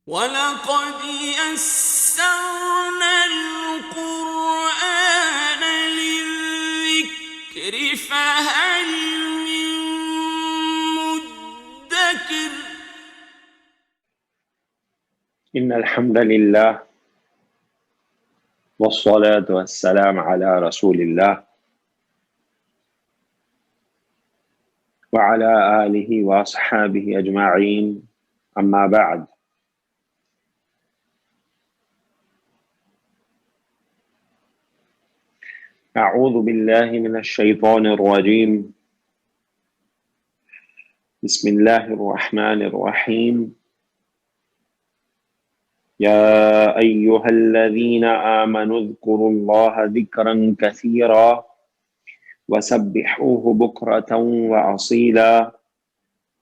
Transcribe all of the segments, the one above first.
وَلَقَدْ يَسَّرْنَا الْقُرْآنَ لِلذِّكْرِ فَهَلْ مِن مُّدَّكِرٍ إن الحمد لله والصلاة والسلام على رسول الله وعلى آله وأصحابه أجمعين أما بعد. أعوذ بالله من الشيطان الرجيم. بسم الله الرحمن الرحيم. يا أيها الذين آمنوا اذكروا الله ذكرا كثيرا وسبحوه بكرة وأصيلا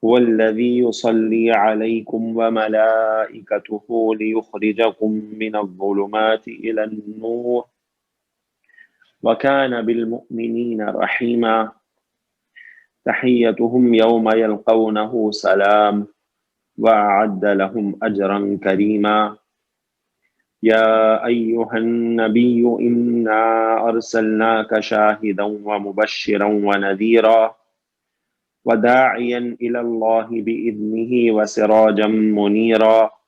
هو الذي يصلي عليكم وملائكته ليخرجكم من الظلمات إلى النور وكان بالمؤمنين رحيما تحيتهم يوم يلقونه سلام وأعد لهم أجرا كريما يا أيها النبي إنا أرسلناك شاهدا ومبشرا ونذيرا وداعيا إلى الله بإذنه وسراجا منيرا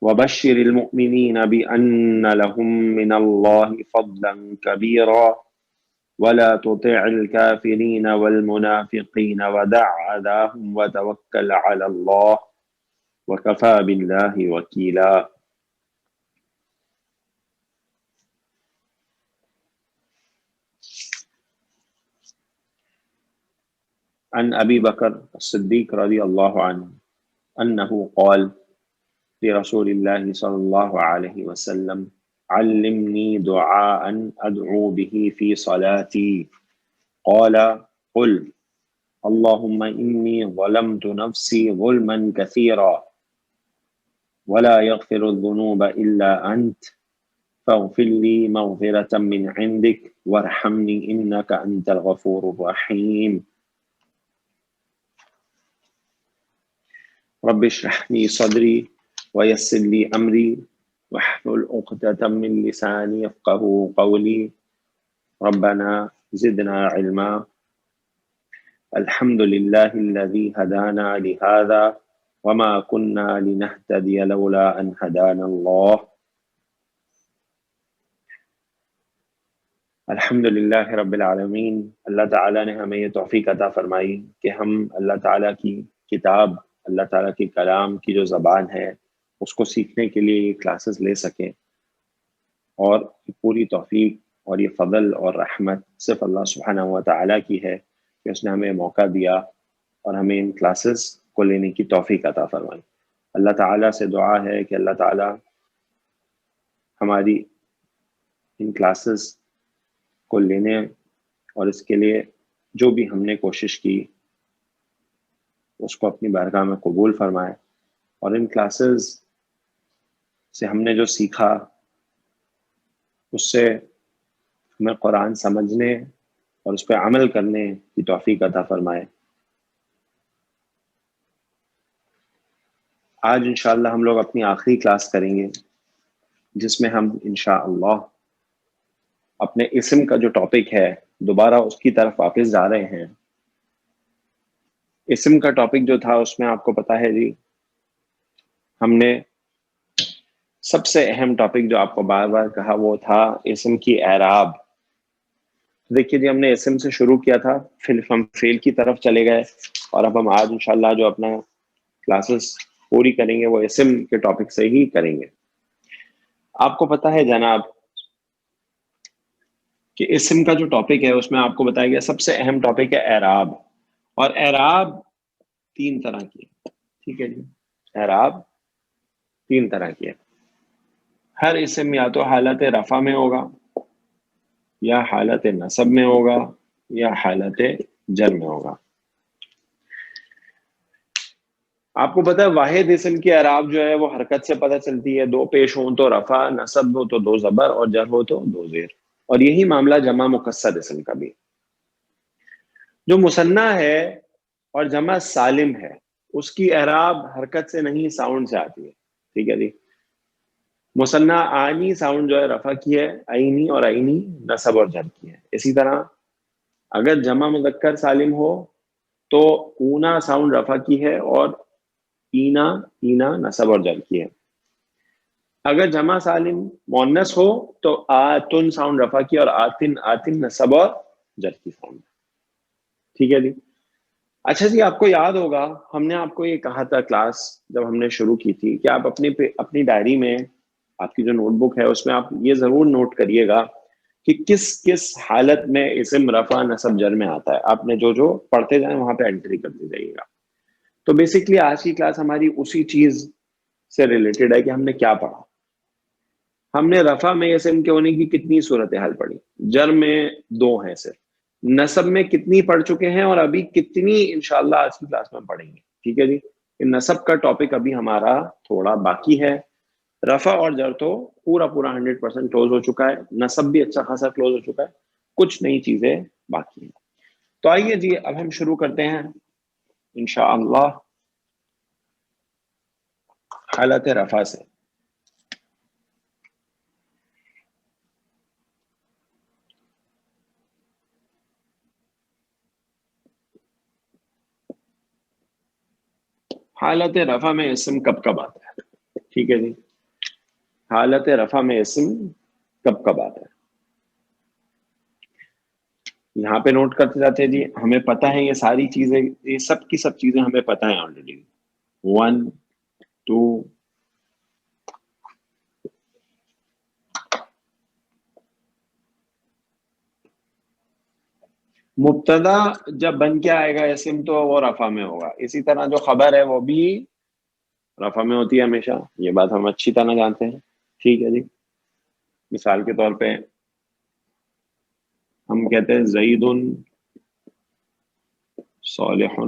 وبشر المؤمنين بأن لهم من الله فضلا كبيرا ولا تطع الكافرين والمنافقين ودع أذاهم وتوكل على الله وكفى بالله وكيلا. عن أبي بكر الصديق رضي الله عنه أنه قال لرسول الله صلى الله عليه وسلم علمني دعاء أدعو به في صلاتي قال قل اللهم إني ظلمت نفسي ظلما كثيرا ولا يغفر الذنوب إلا أنت فاغفر لي مغفرة من عندك وارحمني إنك أنت الغفور الرحيم. رب اشرح لي صدري ويسر لي أمري واحلل عقدة من لساني يفقهوا قولي ربنا زدنا علما. الحمد لله الذي هدانا لهذا وما كنا لنهتدي لولا أن هدانا الله. الحمد للہ رب العالمین. اللہ تعالیٰ نے ہمیں یہ توفیق عطا فرمائی کہ ہم اللہ تعالیٰ کی کتاب، اللہ تعالیٰ کے کلام کی جو زبان ہے اس کو سیکھنے کے لیے یہ کلاسز لے سکیں، اور پوری توفیق اور یہ فضل اور رحمت صرف اللہ سبحانہ و تعالیٰ کی ہے کہ اس نے ہمیں موقع دیا اور ہمیں ان کلاسز کو لینے کی توفیق عطا فرمائی. اللہ تعالیٰ سے دعا ہے کہ اللہ تعالیٰ ہماری ان کلاسز کو لینے اور اس کے لیے جو بھی ہم نے کوشش کی اس کو اپنی بارگاہ میں قبول فرمائے، اور ان کلاسز سے ہم نے جو سیکھا اس سے ہمیں قرآن سمجھنے اور اس پہ عمل کرنے کی توفیق عطا فرمائے. آج انشاءاللہ ہم لوگ اپنی آخری کلاس کریں گے جس میں ہم انشاءاللہ اپنے اسم کا جو ٹاپک ہے دوبارہ اس کی طرف واپس جا رہے ہیں. اسم کا ٹاپک جو تھا اس میں آپ کو پتا ہے جی، ہم نے سب سے اہم ٹاپک جو آپ کو بار بار کہا وہ تھا اسم کی اعراب. دیکھیے جی، ہم نے اسم سے شروع کیا تھا، پھر ہم فعل کی طرف چلے گئے، اور اب ہم آج انشاءاللہ جو اپنا کلاسز پوری کریں گے وہ اسم کے ٹاپک سے ہی کریں گے. آپ کو پتا ہے جناب کہ اسم کا جو ٹاپک ہے اس میں آپ کو بتایا گیا سب سے اہم ٹاپک ہے اعراب، اور اعراب 3 طرح کی ہے. ٹھیک ہے جی، اعراب 3 طرح کی ہے. ہر اسم یا تو حالت رفع میں ہوگا، یا حالت نصب میں ہوگا، یا حالت جر میں ہوگا. آپ کو پتا ہے واحد اسم کی اعراب جو ہے وہ حرکت سے پتہ چلتی ہے. 2 پیش ہوں تو رفع، نصب ہو تو 2 زبر، اور جر ہو تو 2 زیر. اور یہی معاملہ جمع مکسر اسم کا بھی. جو مثنیٰ ہے اور جمع سالم ہے اس کی اعراب حرکت سے نہیں، ساؤنڈ سے آتی ہے. ٹھیک ہے جی. مثنیٰ آنی ساؤنڈ جو ہے رفع کی ہے، عینی اور عینی نصب اور جر کی ہے. اسی طرح اگر جمع مذکر سالم ہو تو اونا ساؤنڈ رفع کی ہے اور اینا اینا نصب اور جر کی ہے. اگر جمع سالم مؤنث ہو تو آتن ساؤنڈ رفع کی اور آتن آتن نصب اور جر کی ساؤنڈ. ٹھیک ہے جی. اچھا جی، آپ کو یاد ہوگا ہم نے آپ کو یہ کہا تھا کلاس جب ہم نے شروع کی تھی کہ آپ اپنی ڈائری میں، آپ کی جو نوٹ بک ہے اس میں آپ یہ ضرور نوٹ کریے گا کہ کس کس حالت میں اسم رفع نصب جر میں آتا ہے. آپ نے جو جو پڑھتے جائیں وہاں پہ انٹری کرتے جائیے گا. تو بیسکلی آج کی کلاس ہماری اسی چیز سے ریلیٹڈ ہے کہ ہم نے کیا پڑھا. ہم نے رفع میں اسم کے ہونے کی کتنی صورتحال پڑھی، جر میں 2 ہیں صرف، نصب میں کتنی پڑھ چکے ہیں اور ابھی کتنی انشاءاللہ آج کی کلاس میں پڑھیں گے. ٹھیک ہے جی. نصب کا ٹاپک ابھی ہمارا تھوڑا باقی ہے. رفع اور جر تو پورا 100% کلوز ہو چکا ہے، نصب بھی اچھا خاصا کلوز ہو چکا ہے، کچھ نئی چیزیں باقی ہیں. تو آئیے جی اب ہم شروع کرتے ہیں انشاءاللہ حالت رفع سے. حالت رفع میں اسم کب کب آتا ہے؟ ٹھیک ہے جی. حالت رفع میں اسم کب کب آتا ہے یہاں پہ نوٹ کرتے جاتے ہیں جی. ہمیں پتہ ہے یہ ساری چیزیں، یہ سب کی سب چیزیں ہمیں پتہ ہیں آلریڈی. 1 2 مبتدا جب بن کے آئے گا اسم تو وہ رفع میں ہوگا. اسی طرح جو خبر ہے وہ بھی رفع میں ہوتی ہے ہمیشہ، یہ بات ہم اچھی طرح جانتے ہیں. ٹھیک ہے جی. مثال کے طور پہ ہم کہتے ہیں زید صالح.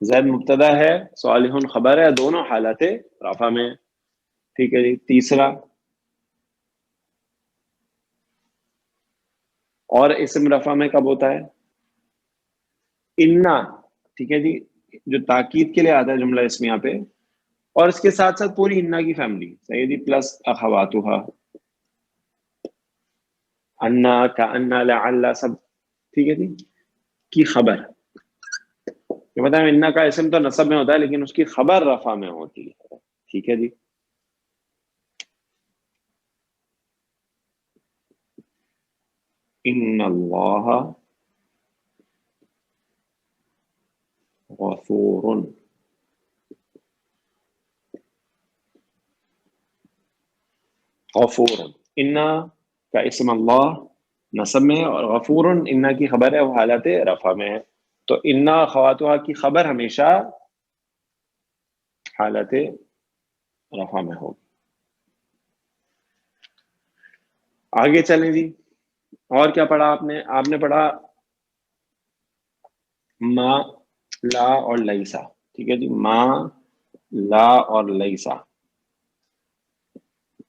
زید مبتدا ہے، صالح خبر ہے، دونوں حالت رفع میں. ٹھیک ہے جی. تیسرا، اور اسم رفع میں کب ہوتا ہے؟ انا. ٹھیک ہے جی. جو تاکید کے لیے آتا ہے جملہ اسم یہاں پہ، اور اس کے ساتھ ساتھ پوری انا کی فیملی، صحیح جی، پلس اخواتھا، انا کا انا لعل سب. ٹھیک ہے جی. کی خبر، یہ بتائیں انا کا اسم تو نصب میں ہوتا ہے لیکن اس کی خبر رفع میں ہوتی ہے. ٹھیک ہے جی. ان اللہ غفور. غفور، انا کا اسم اللہ نصب میں، اور غفور انا کی خبر ہے وہ حالت رفع میں ہے. تو انا خواتها کی خبر ہمیشہ حالت رفع میں ہوگی. آگے چلیں جی. اور کیا پڑھا آپ نے؟ آپ نے پڑھا ما، لا اور لیسا. ٹھیک ہے جی. ما، لا اور لیسا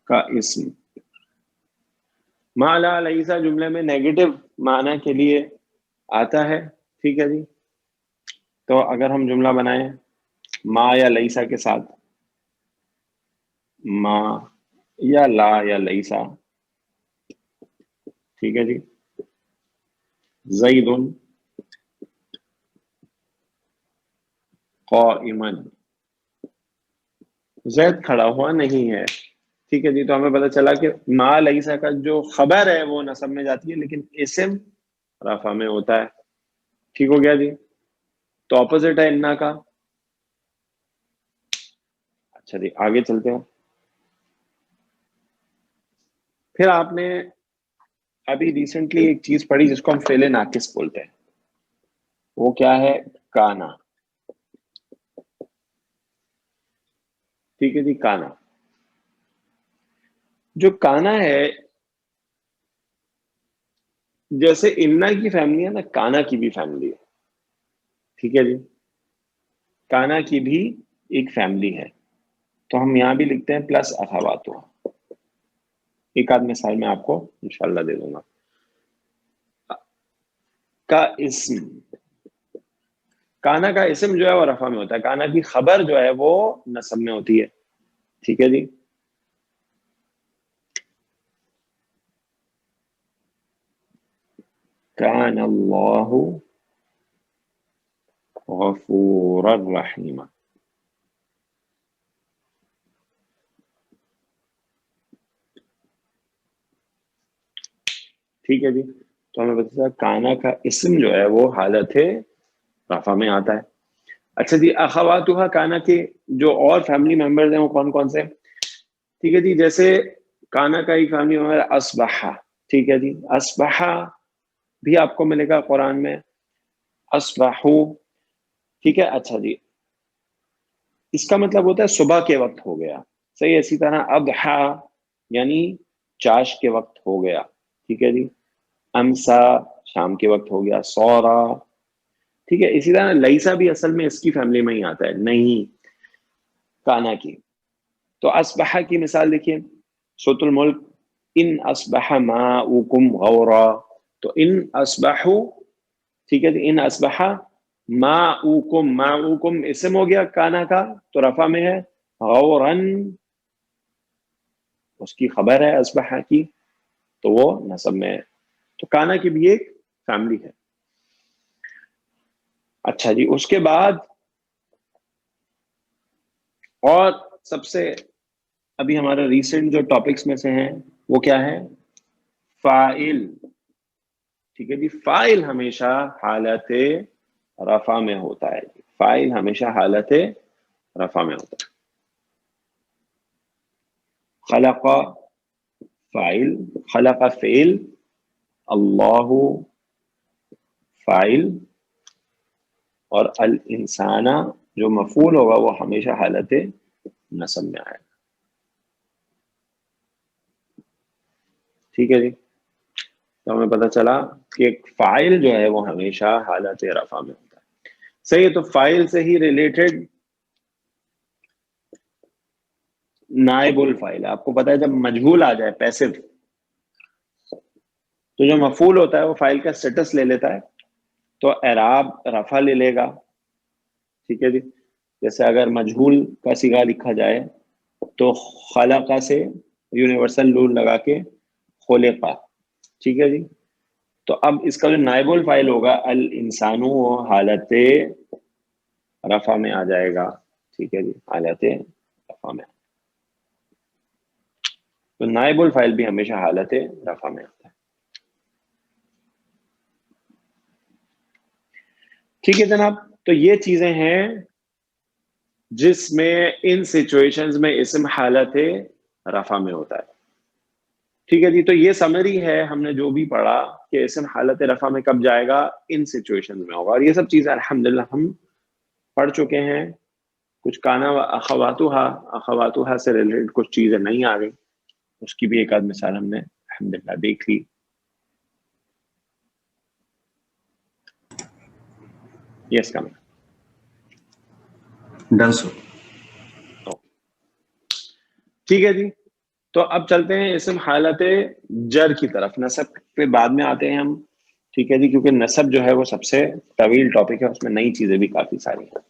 کا اسم. ما لا لیسا جملے میں نیگیٹو معنی کے لیے آتا ہے. ٹھیک ہے جی. تو اگر ہم جملہ بنائیں ما یا لیسا کے ساتھ، ما یا لا یا لیسا. ٹھیک ہے جی. زید قائما، زید کھڑا ہوا نہیں ہے. ٹھیک ہے جی. تو ہمیں پتہ چلا کہ ما لیسا کا جو خبر ہے وہ نصب میں جاتی ہے لیکن اسم رفع میں ہوتا ہے. ٹھیک ہو گیا جی. تو اپوزٹ ہے انا کا. اچھا جی آگے چلتے ہیں. پھر آپ نے ابھی ریسنٹلی ایک چیز پڑھی جس کو ہم فعل ناقص بولتے ہیں، وہ کیا ہے؟ کانا. ٹھیک ہے جی. کانا، جو کانا ہے جیسے انا کی فیملی ہے نا، کانا کی بھی فیملی ہے. ٹھیک ہے جی. کانا کی بھی ایک فیملی ہے. تو ہم یہاں بھی لکھتے ہیں پلس اخواتو. ایک آدھ مثال میں آپ کو انشاءاللہ دے دوں گا. کا اسم، کانا کا اسم جو ہے وہ رفع میں ہوتا ہے، کانا کی خبر جو ہے وہ نصب میں ہوتی ہے. ٹھیک ہے جی. کان اللہ غفورا رحیما. ٹھیک ہے جی. تو ہمیں پتا چلا کانا کا اسم جو ہے وہ حالت رفع میں آتا ہے. اچھا جی, اخواتها کانا کے جو اور فیملی ممبرز ہیں وہ کون کون سے؟ ٹھیک ہے جی, جیسے کانا کا ایک فیملی ممبر اصبحا. ٹھیک ہے جی, اصبحا بھی آپ کو ملے گا قرآن میں, اصبحو. ٹھیک ہے. اچھا جی, اس کا مطلب ہوتا ہے صبح کے وقت ہو گیا. صحیح. اسی طرح اضحا یعنی چاش کے وقت ہو گیا. ٹھیک ہے جی. امسا شام کے وقت ہو گیا. سورا. ٹھیک ہے. اسی طرح لیسا بھی اصل میں اس کی فیملی میں ہی آتا ہے, نہیں کانا کی. تو اصبح کی مثال دیکھیے, سورۃ الملک, ان اصبح ماؤکم غورا. تو ان اصبحو, ٹھیک ہے جی, ان اصبح ماؤکم, ماؤکم اسم ہو گیا کانا کا تو رفع میں ہے, غورن اس کی خبر ہے اصبح کی تو وہ نصب میں ہے. تو کانا کی بھی ایک فیملی ہے. اچھا جی, اس کے بعد اور سب سے ابھی ہمارا ریسنٹ جو ٹاپکس میں سے ہیں وہ کیا ہے؟ فاعل. ٹھیک ہے جی, فاعل ہمیشہ حالت رفع میں ہوتا ہے. فاعل ہمیشہ حالت رفع میں ہوتا ہے. خلق فاعل, خلق فعل, اللہ فاعل, اور الانسان جو مفعول ہوگا وہ ہمیشہ حالت نصب میں آئے گا. ٹھیک ہے جی. تو ہمیں پتہ چلا کہ فاعل جو ہے وہ ہمیشہ حالت رفع میں ہوتا ہے. صحیح ہے. تو فاعل سے ہی ریلیٹڈ نائب الفاعل. آپ کو پتا ہے جب مجہول آ جائے پیسو تو جو مفعول ہوتا ہے وہ فاعل کا سٹیٹس لے لیتا ہے, تو اعراب رفع لے لے گا. ٹھیک ہے جی. جیسے اگر مجہول کا صیغہ لکھا جائے تو خلق سے یونیورسل رول لگا کے خلقا. ٹھیک ہے جی. تو اب اس کا جو نائب الفاعل ہوگا الانسان, وہ حالت رفع میں آ جائے گا. ٹھیک ہے جی, حالت رفع میں. تو نائب الفاعل بھی ہمیشہ حالت رفع میں آتا ہے. ٹھیک ہے جناب. تو یہ چیزیں ہیں جس میں ان سچویشنز میں اسم حالت رفع میں ہوتا ہے. ٹھیک ہے جی. تو یہ سمری ہے ہم نے جو بھی پڑھا کہ اسم حالت رفع میں کب جائے گا, ان سچویشنز میں ہوگا. اور یہ سب چیزیں الحمدللہ ہم پڑھ چکے ہیں. کچھ کانا و اخواتها سے ریلیٹڈ کچھ چیزیں نہیں آ گئی, اس کی بھی ایک آدھ مثال ہم نے الحمدللہ دیکھ لی. Yes come. Done sir. ٹھیک ہے جی. تو اب چلتے ہیں اسم حالت جر کی طرف. نصب پہ بعد میں آتے ہیں ہم. ٹھیک ہے جی, کیونکہ نصب جو ہے وہ سب سے طویل ٹاپک ہے, اس میں نئی چیزیں بھی کافی ساری ہیں.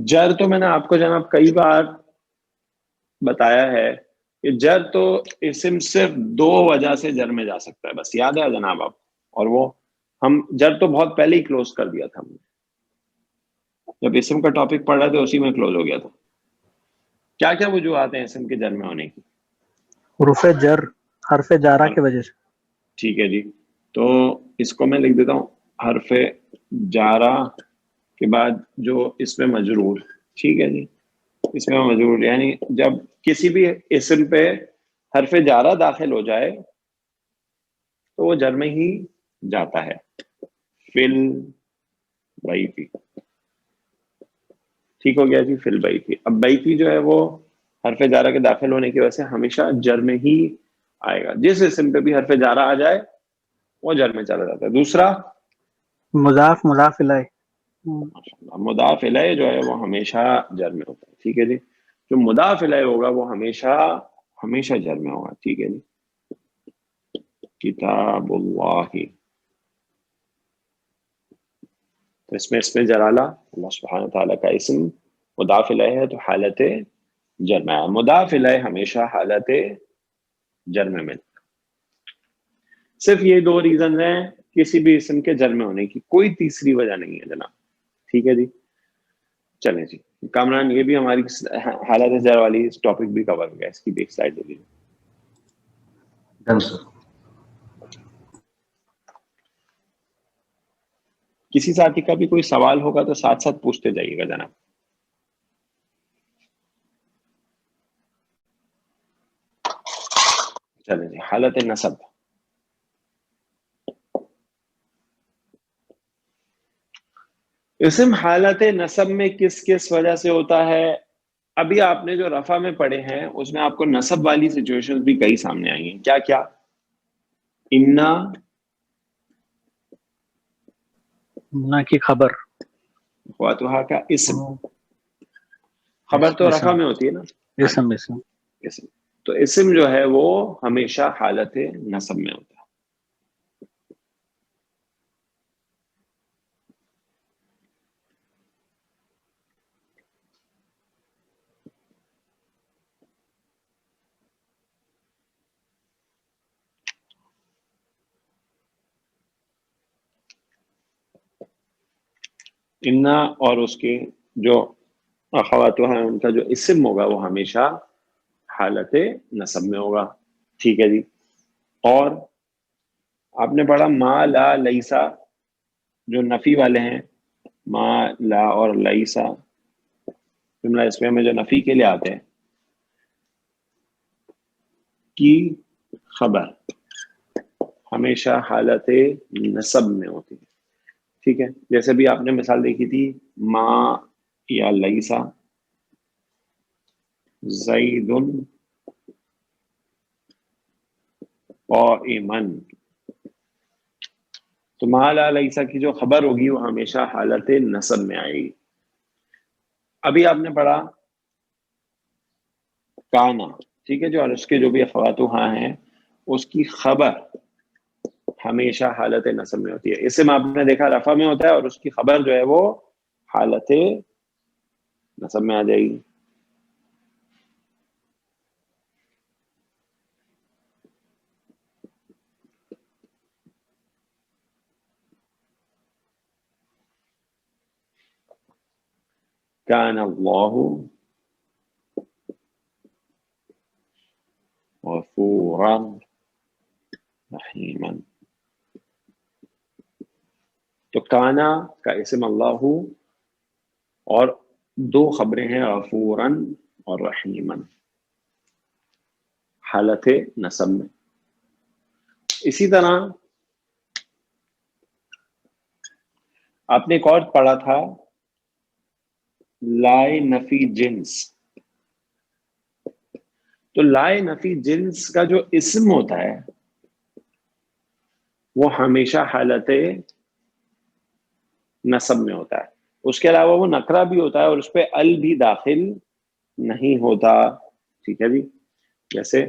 جر تو میں نے آپ کو جناب کئی بار بتایا ہے کہ جر تو اسم صرف دو وجہ سے جر میں جا سکتا ہے, بس یاد ہے جناب آپ. اور وہ ہم جر تو بہت پہلے ہی کلوز کر دیا تھا ہم نے, جب اسم کا ٹاپک پڑھ رہے تھے اسی میں کلوز ہو گیا تھا. کیا کیا وجوہات ہیں اسم کے جر میں ہونے کی؟ حروف جر حرف جارہ کی وجہ سے. ٹھیک ہے جی. تو اس کو میں لکھ دیتا ہوں, حرف جارہ کے بعد جو اس میں مجرور. ٹھیک ہے جی. اس میں مجرور یعنی جب کسی بھی اسم پہ حرف جارہ داخل ہو جائے تو وہ جر میں ہی جاتا ہے. فل بیتی. ٹھیک ہو گیا جی. فل بیتی. اب بیتی جو ہے وہ حرف جارہ کے داخل ہونے کی وجہ سے ہمیشہ جر میں ہی آئے گا. جس اسم پہ بھی حرف جارہ آ جائے وہ جر میں چلا جاتا ہے. دوسرا مضاف مضاف الیہ. مضاف الیہ جو ہے وہ ہمیشہ جر میں ہوتا ہے، ٹھیک ہے جی. جو مضاف الیہ ہوگا وہ ہمیشہ جر میں ہوگا، ٹھیک ہے جی. کتاب اللہ، تو اس میں جلالہ اللہ سبحانہ تعالیٰ کا اسم مضاف الیہ ہے تو حالت جر میں ہے. مضاف الیہ ہمیشہ حالت جر میں ملتا. صرف یہ دو ریزنز ہیں کسی بھی اسم کے جر میں ہونے کی، کوئی تیسری وجہ نہیں ہے جناب، ٹھیک ہے جی. چلیں جی کامران، یہ بھی ہماری حالت جر والی اس ٹاپک بھی کور ہو گیا، اس کی بھی ایک سلائڈ دے دیجیے. ڈن سر. کسی ساتھی کا بھی کوئی سوال ہوگا تو ساتھ ساتھ پوچھتے جائیے گا جناب. چلیں جی حالت نصب. اسم حالت نصب میں کس وجہ سے ہوتا ہے؟ ابھی آپ نے جو رفع میں پڑھے ہیں اس میں آپ کو نصب والی سچویشن بھی کئی سامنے آئی ہیں. کیا کیا؟ انا کی خبر، خواتوہا کا اسم، خبر تو رفع میں ہوتی ہے نا، اسم اسم. تو اسم جو ہے وہ ہمیشہ حالت نصب میں ہوتا ہے. انا اور اس کے جو اخواتها ہیں ان کا جو اسم ہوگا وہ ہمیشہ حالت نصب میں ہوگا، ٹھیک ہے جی. اور آپ نے پڑھا ما لا لیسا، جو نفی والے ہیں، ما لا اور لیسا جملہ اسمیہ میں جو نفی کے لیے آتے ہیں کی خبر ہمیشہ حالت نصب میں ہوتی ہے، ٹھیک ہے. جیسے بھی آپ نے مثال دیکھی تھی ما یا لیسا زید قائما، تو ما لا لیسا کی جو خبر ہوگی وہ ہمیشہ حالت نصب میں آئے گی. ابھی آپ نے پڑھا کانا، ٹھیک ہے جو، اور اس کے جو بھی اخواتوہا ہیں اس کی خبر ہمیشہ حالت نصب میں ہوتی ہے. اسم آپ نے دیکھا رفع میں ہوتا ہے اور اس کی خبر جو ہے وہ حالت نصب میں آ جائے گی. کان اللہ غفورا رحیما، تو کانا کا اسم اللہ اور دو خبریں ہیں غفورا اور رحیما حالت نصب میں. اسی طرح آپ نے ایک اور پڑھا تھا لائے نفی جنس، تو لائے نفی جنس کا جو اسم ہوتا ہے وہ ہمیشہ حالت نصب میں ہوتا ہے. اس کے علاوہ وہ نکرہ بھی ہوتا ہے اور اس پہ ال بھی داخل نہیں ہوتا، ٹھیک ہے جی. جیسے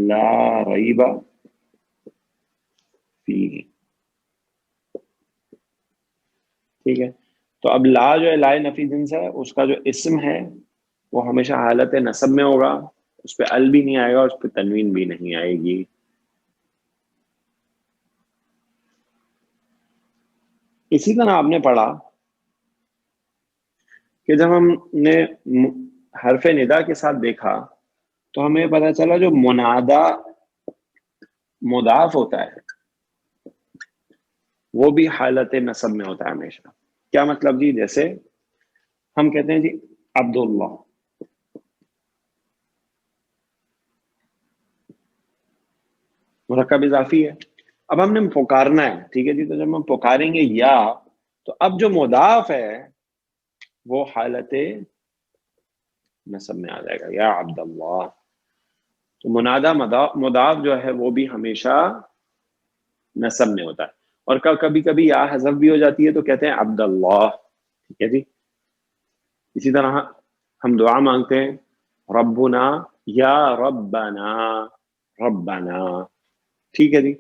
لا ریب فیہ، ٹھیک ہے. تو اب لا جو ہے لائے نفی جنس ہے، اس کا جو اسم ہے وہ ہمیشہ حالت نصب میں ہوگا، اس پہ ال بھی نہیں آئے گا، اس پہ تنوین بھی نہیں آئے گی. اسی طرح آپ نے پڑھا کہ جب ہم نے حرف ندا کے ساتھ دیکھا تو ہمیں پتہ چلا جو منادا مضاف ہوتا ہے وہ بھی حالت نصب میں ہوتا ہے ہمیشہ. کیا مطلب جی؟ جیسے ہم کہتے ہیں جی عبداللہ، مرکب اضافی ہے، اب ہم نے پکارنا ہے، ٹھیک ہے جی. تو جب ہم پکاریں گے یا، تو اب جو مضاف ہے وہ حالت نصب میں آ جائے گا، یا عبداللہ. تو منادہ مضاف جو ہے وہ بھی ہمیشہ نصب میں ہوتا ہے. اور کبھی کبھی یا حذف بھی ہو جاتی ہے تو کہتے ہیں عبد اللہ. ٹھیک ہے جی. اسی طرح ہم دعا مانگتے ہیں ربنا یا ربنا ربنا. ٹھیک ہے جی.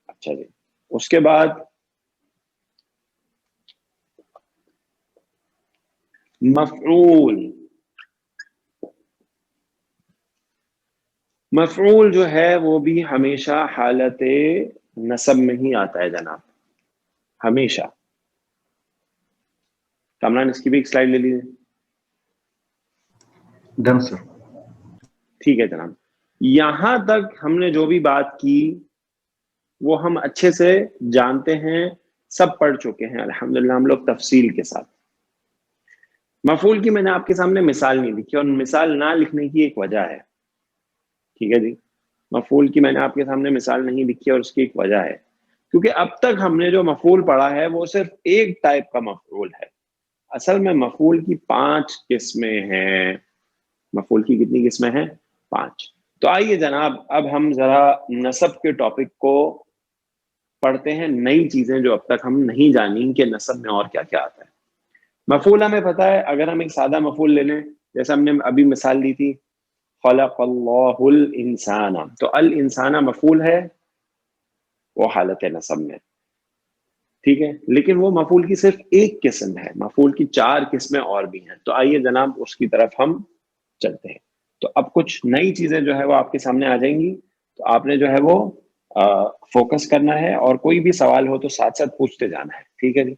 اچھا جی. اس کے بعد مفعول. مفعول جو ہے وہ بھی ہمیشہ حالت نصب میں ہی آتا ہے جناب, ہمیشہ. کامران اس کی بھی ایک سلائڈ لے لیجیے. ڈن سر. ٹھیک ہے جناب. یہاں تک ہم نے جو بھی بات کی وہ ہم اچھے سے جانتے ہیں, سب پڑھ چکے ہیں الحمدللہ ہم لوگ تفصیل کے ساتھ. مفعول کی میں نے آپ کے سامنے مثال نہیں لکھی, اور مثال نہ لکھنے کی ایک وجہ ہے. ٹھیک ہے جی. مفعول کی میں نے آپ کے سامنے مثال نہیں لکھی اور اس کی ایک وجہ ہے, کیونکہ اب تک ہم نے جو مفعول پڑھا ہے وہ صرف ایک ٹائپ کا مفعول ہے. اصل میں مفعول کی 5 قسمیں ہیں. مفعول کی کتنی قسمیں ہیں؟ 5. تو آئیے جناب اب ہم ذرا نصب کے ٹاپک کو پڑھتے ہیں, نئی چیزیں جو اب تک ہم نہیں جانیں کہ نصب میں اور کیا کیا آتا ہے. مفعول ہمیں پتہ ہے, اگر ہم ایک سادہ مفعول لے لیں جیسے ہم نے ابھی مثال دی تھی خلق اللہ الانسان, تو الانسان مفعول ہے, وہ حالت نصب میں. ٹھیک ہے. لیکن وہ مفعول کی صرف ایک قسم ہے, مفعول کی 4 قسمیں اور بھی ہیں. تو آئیے جناب اس کی طرف ہم چلتے ہیں. تو اب کچھ نئی چیزیں جو ہے وہ آپ کے سامنے آ جائیں گی, تو آپ نے جو ہے وہ فوکس کرنا ہے, اور کوئی بھی سوال ہو تو ساتھ ساتھ پوچھتے جانا ہے. ٹھیک ہے جی.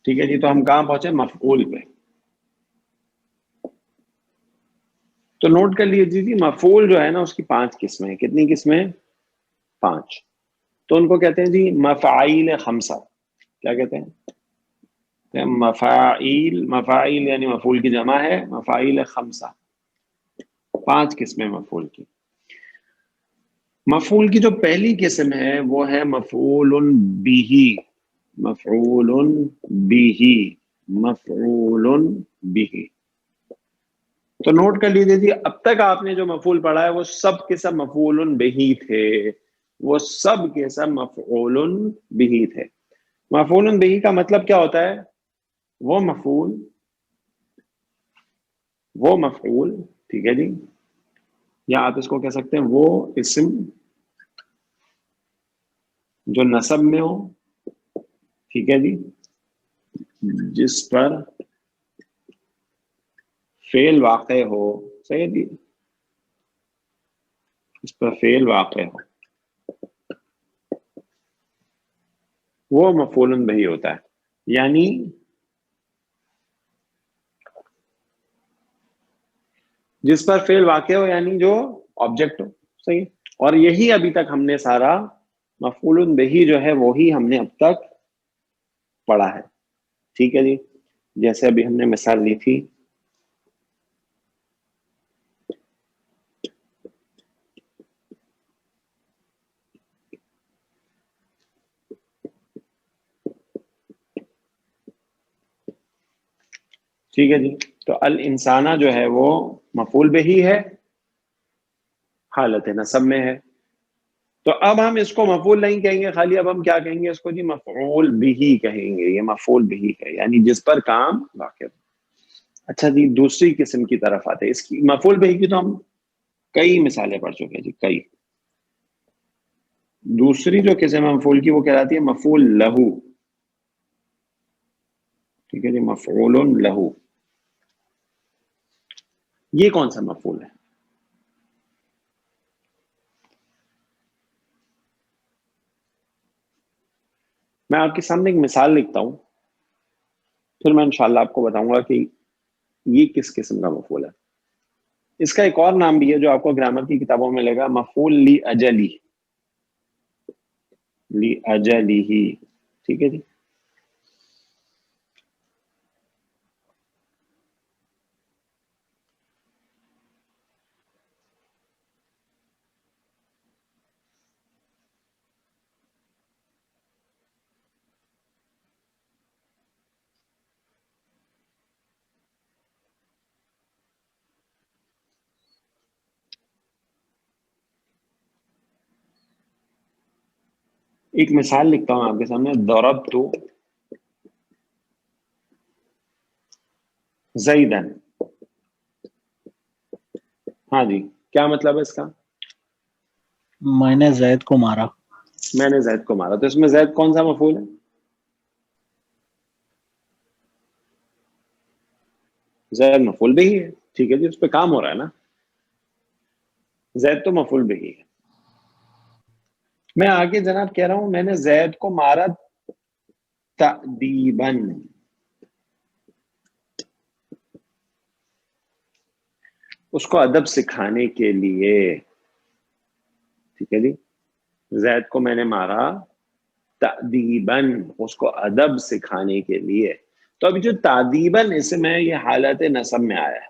ٹھیک ہے جی. تو ہم کہاں پہنچے؟ مفعول پہ. تو نوٹ کر لیجیے جی, مفعول جو ہے نا اس کی 5 قسمیں ہیں. کتنی قسمیں؟ 5. تو ان کو کہتے ہیں جی مفاعیل 5. کیا کہتے ہیں؟ مفاعیل. مفاعیل یعنی مفعول کی جمع ہے, مفاعیل 5. 5 قسمیں مفعول کی. مفعول کی جو پہلی قسم ہے وہ ہے مفعول بہ. مفعول بہ. مفعول بہ. تو نوٹ کر لیجیے جی, اب تک آپ نے جو مفعول پڑھا ہے وہ سب کے سب مفعول بہ تھے. وہ سب کے سب مفعول بہ تھے. مفعول بہ کا مطلب کیا ہوتا ہے؟ وہ مفعول. ٹھیک ہے جی. یا آپ اس کو کہہ سکتے ہیں وہ اسم جو نصب میں ہو. ٹھیک ہے جی. جس پر فعل واقع ہو. صحیح ہے جی. اس پر فعل واقع ہو وہ مفعول بہ ہوتا ہے. یعنی جس پر فعل واقع ہو, یعنی جو آبجیکٹ ہو. صحیح. اور یہی ابھی تک ہم نے سارا مفعول بہ جو ہے وہی ہم نے اب تک پڑھا ہے. ٹھیک ہے جی. جیسے ابھی ہم نے مثال لی تھی ٹھیک ہے جی. تو الانسانہ جو ہے وہ مفعول بہ ہے, حالت نصب میں ہے. تو اب ہم اس کو مفعول نہیں کہیں گے خالی, اب ہم کیا کہیں گے اس کو جی؟ مفعول بہ کہیں گے. یہ مفعول بہ ہے یعنی جس پر کام واقع. اچھا جی, دوسری قسم کی طرف آتے ہیں. اس کی مفعول بہ کی تو ہم کئی مثالیں پڑھ چکے ہیں جی, کئی. دوسری جو قسم ہے مفعول کی وہ کہلاتی ہے مفعول لہو. ٹھیک ہے جی. مفعول لہو. یہ کون سا مفعول ہے؟ میں آپ کے سامنے ایک مثال لکھتا ہوں، پھر میں انشاءاللہ آپ کو بتاؤں گا کہ یہ کس قسم کا مفعول ہے. اس کا ایک اور نام بھی ہے جو آپ کو گرامر کی کتابوں میں ملے گا، مفعول لی اجلی. لی اجلی ہی، ٹھیک ہے جی. ایک مثال لکھتا ہوں آپ کے سامنے، ضربت زیدن. ہاں جی، کیا مطلب ہے اس کا؟ میں نے زید کو مارا. میں نے زید کو مارا. تو اس میں زید کون سا مفعول ہے؟ زید مفعول بھی ہے، ٹھیک ہے جی، اس پہ کام ہو رہا ہے نا. زید تو مفعول بھی ہے. میں آگے جناب کہہ رہا ہوں میں نے زید کو مارا تأدیباً. اس کو ادب سکھانے کے لیے، ٹھیک ہے جی. زید کو میں نے مارا تأدیباً، اس کو ادب سکھانے کے لیے. تو ابھی جو تأدیباً اسم ہے یہ حالت نصب میں آیا ہے.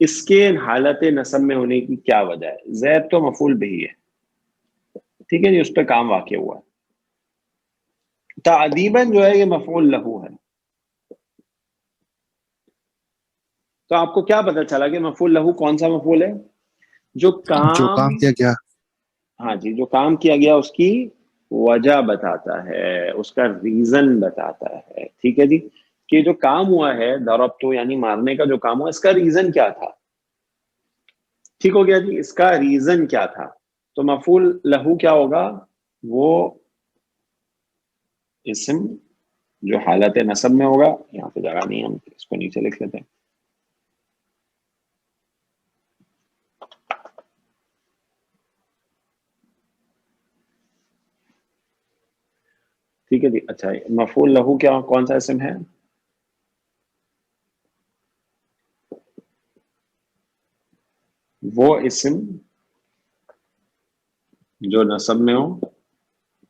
اس کے حالت نصب میں ہونے کی کیا وجہ ہے؟ زید تو مفعول بھی ہے، ٹھیک ہے جی، اس پہ کام واقع ہوا ہے. تأدیباً جو ہے یہ مفعول لہو ہے. تو آپ کو کیا پتا چلا کہ مفعول لہو کون سا مفعول ہے؟ جو کام کیا گیا. ہاں جی، جو کام کیا گیا اس کی وجہ بتاتا ہے، اس کا ریزن بتاتا ہے. ٹھیک ہے جی، کہ جو کام ہوا ہے ضربتو یعنی مارنے کا جو کام ہوا، اس کا ریزن کیا تھا؟ ٹھیک ہو گیا جی، اس کا ریزن کیا تھا. تو مفعول لہو کیا ہوگا؟ وہ اسم جو حالت نصب میں ہوگا. یہاں پہ جگہ نہیں، ہم اس کو نیچے لکھ لیتے ہیں. ٹھیک ہے جی. اچھا، مفعول لہو کیا کون سا اسم ہے؟ وہ اسم جو نصب میں ہو،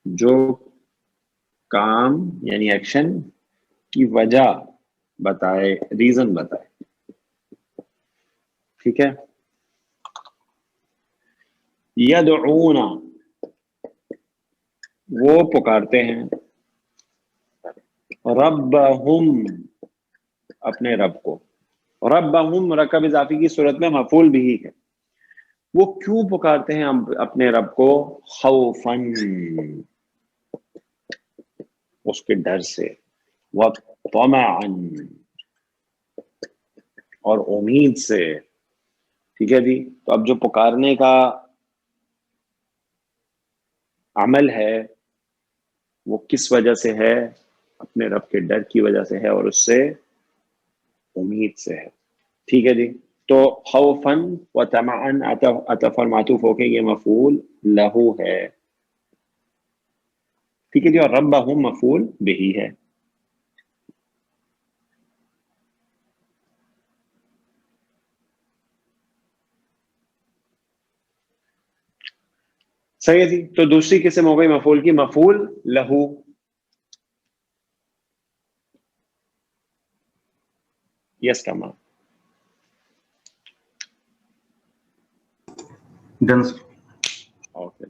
جو کام یعنی ایکشن کی وجہ بتائے، ریزن بتائے. ٹھیک ہے. یدعون، وہ پکارتے ہیں، ربہم، اپنے رب کو. ربہم مرکب اضافی کی صورت میں مفعول بھی ہے. وہ کیوں پکارتے ہیں اپنے رب کو؟ خوفاً، اس کے ڈر سے، وطمعاً، اور امید سے. ٹھیک ہے جی. تو اب جو پکارنے کا عمل ہے وہ کس وجہ سے ہے؟ اپنے رب کے ڈر کی وجہ سے ہے اور اس سے امید سے ہے. ٹھیک ہے جی. تو خوفاً و طمعاً عطف اور معطوف ہو کے یہ مفعول لہو ہے. ٹھیک ہے جی. اور ربہم مفعول بہی ہے. صحیح ہے جی. تو دوسری قسم ہو گئی مفعول کی، مفعول لہو. یس کما. ڈن سر. اوکے.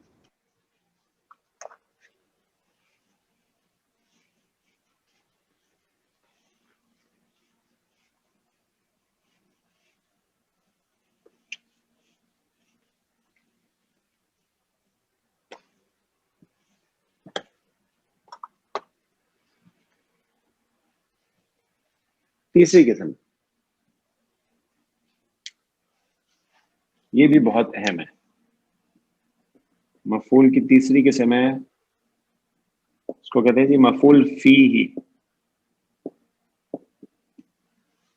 تیسری قسم، یہ بھی بہت اہم ہے. مفعول کی تیسری قسم ہے، اس کو کہتے ہیں جی مفعول فی ہی.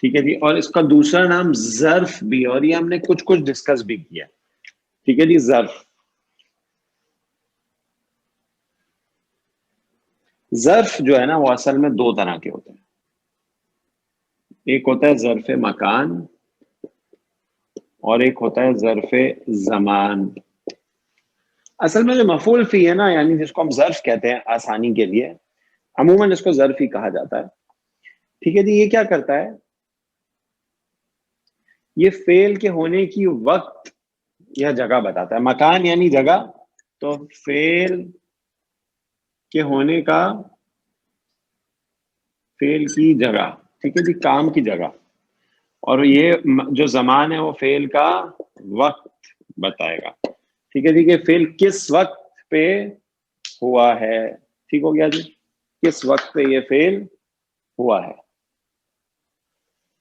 ٹھیک ہے جی. اور اس کا دوسرا نام ظرف بھی، اور یہ ہم نے کچھ ڈسکس بھی کیا. ٹھیک ہے جی. ظرف، ظرف جو ہے نا وہ اصل میں دو طرح کے ہوتے ہیں. ایک ہوتا ہے ظرف مکان اور ایک ہوتا ہے ظرف زمان. اصل میں جو مفعول فی ہے نا، یعنی جس کو ہم ظرف کہتے ہیں آسانی کے لیے، عموماً اس کو ظرف ہی کہا جاتا ہے. ٹھیک ہے جی. یہ کیا کرتا ہے؟ یہ فعل کے ہونے کی وقت یا جگہ بتاتا ہے. مکان یعنی جگہ، تو فعل کے ہونے کا، فعل کی جگہ، ٹھیک ہے جی، کام کی جگہ. اور یہ جو زمان ہے وہ فعل کا وقت بتائے گا. ٹھیک ہے جی، کہ فعل کس وقت پہ ہوا ہے. ٹھیک ہو گیا جی، کس وقت پہ یہ فعل ہوا ہے.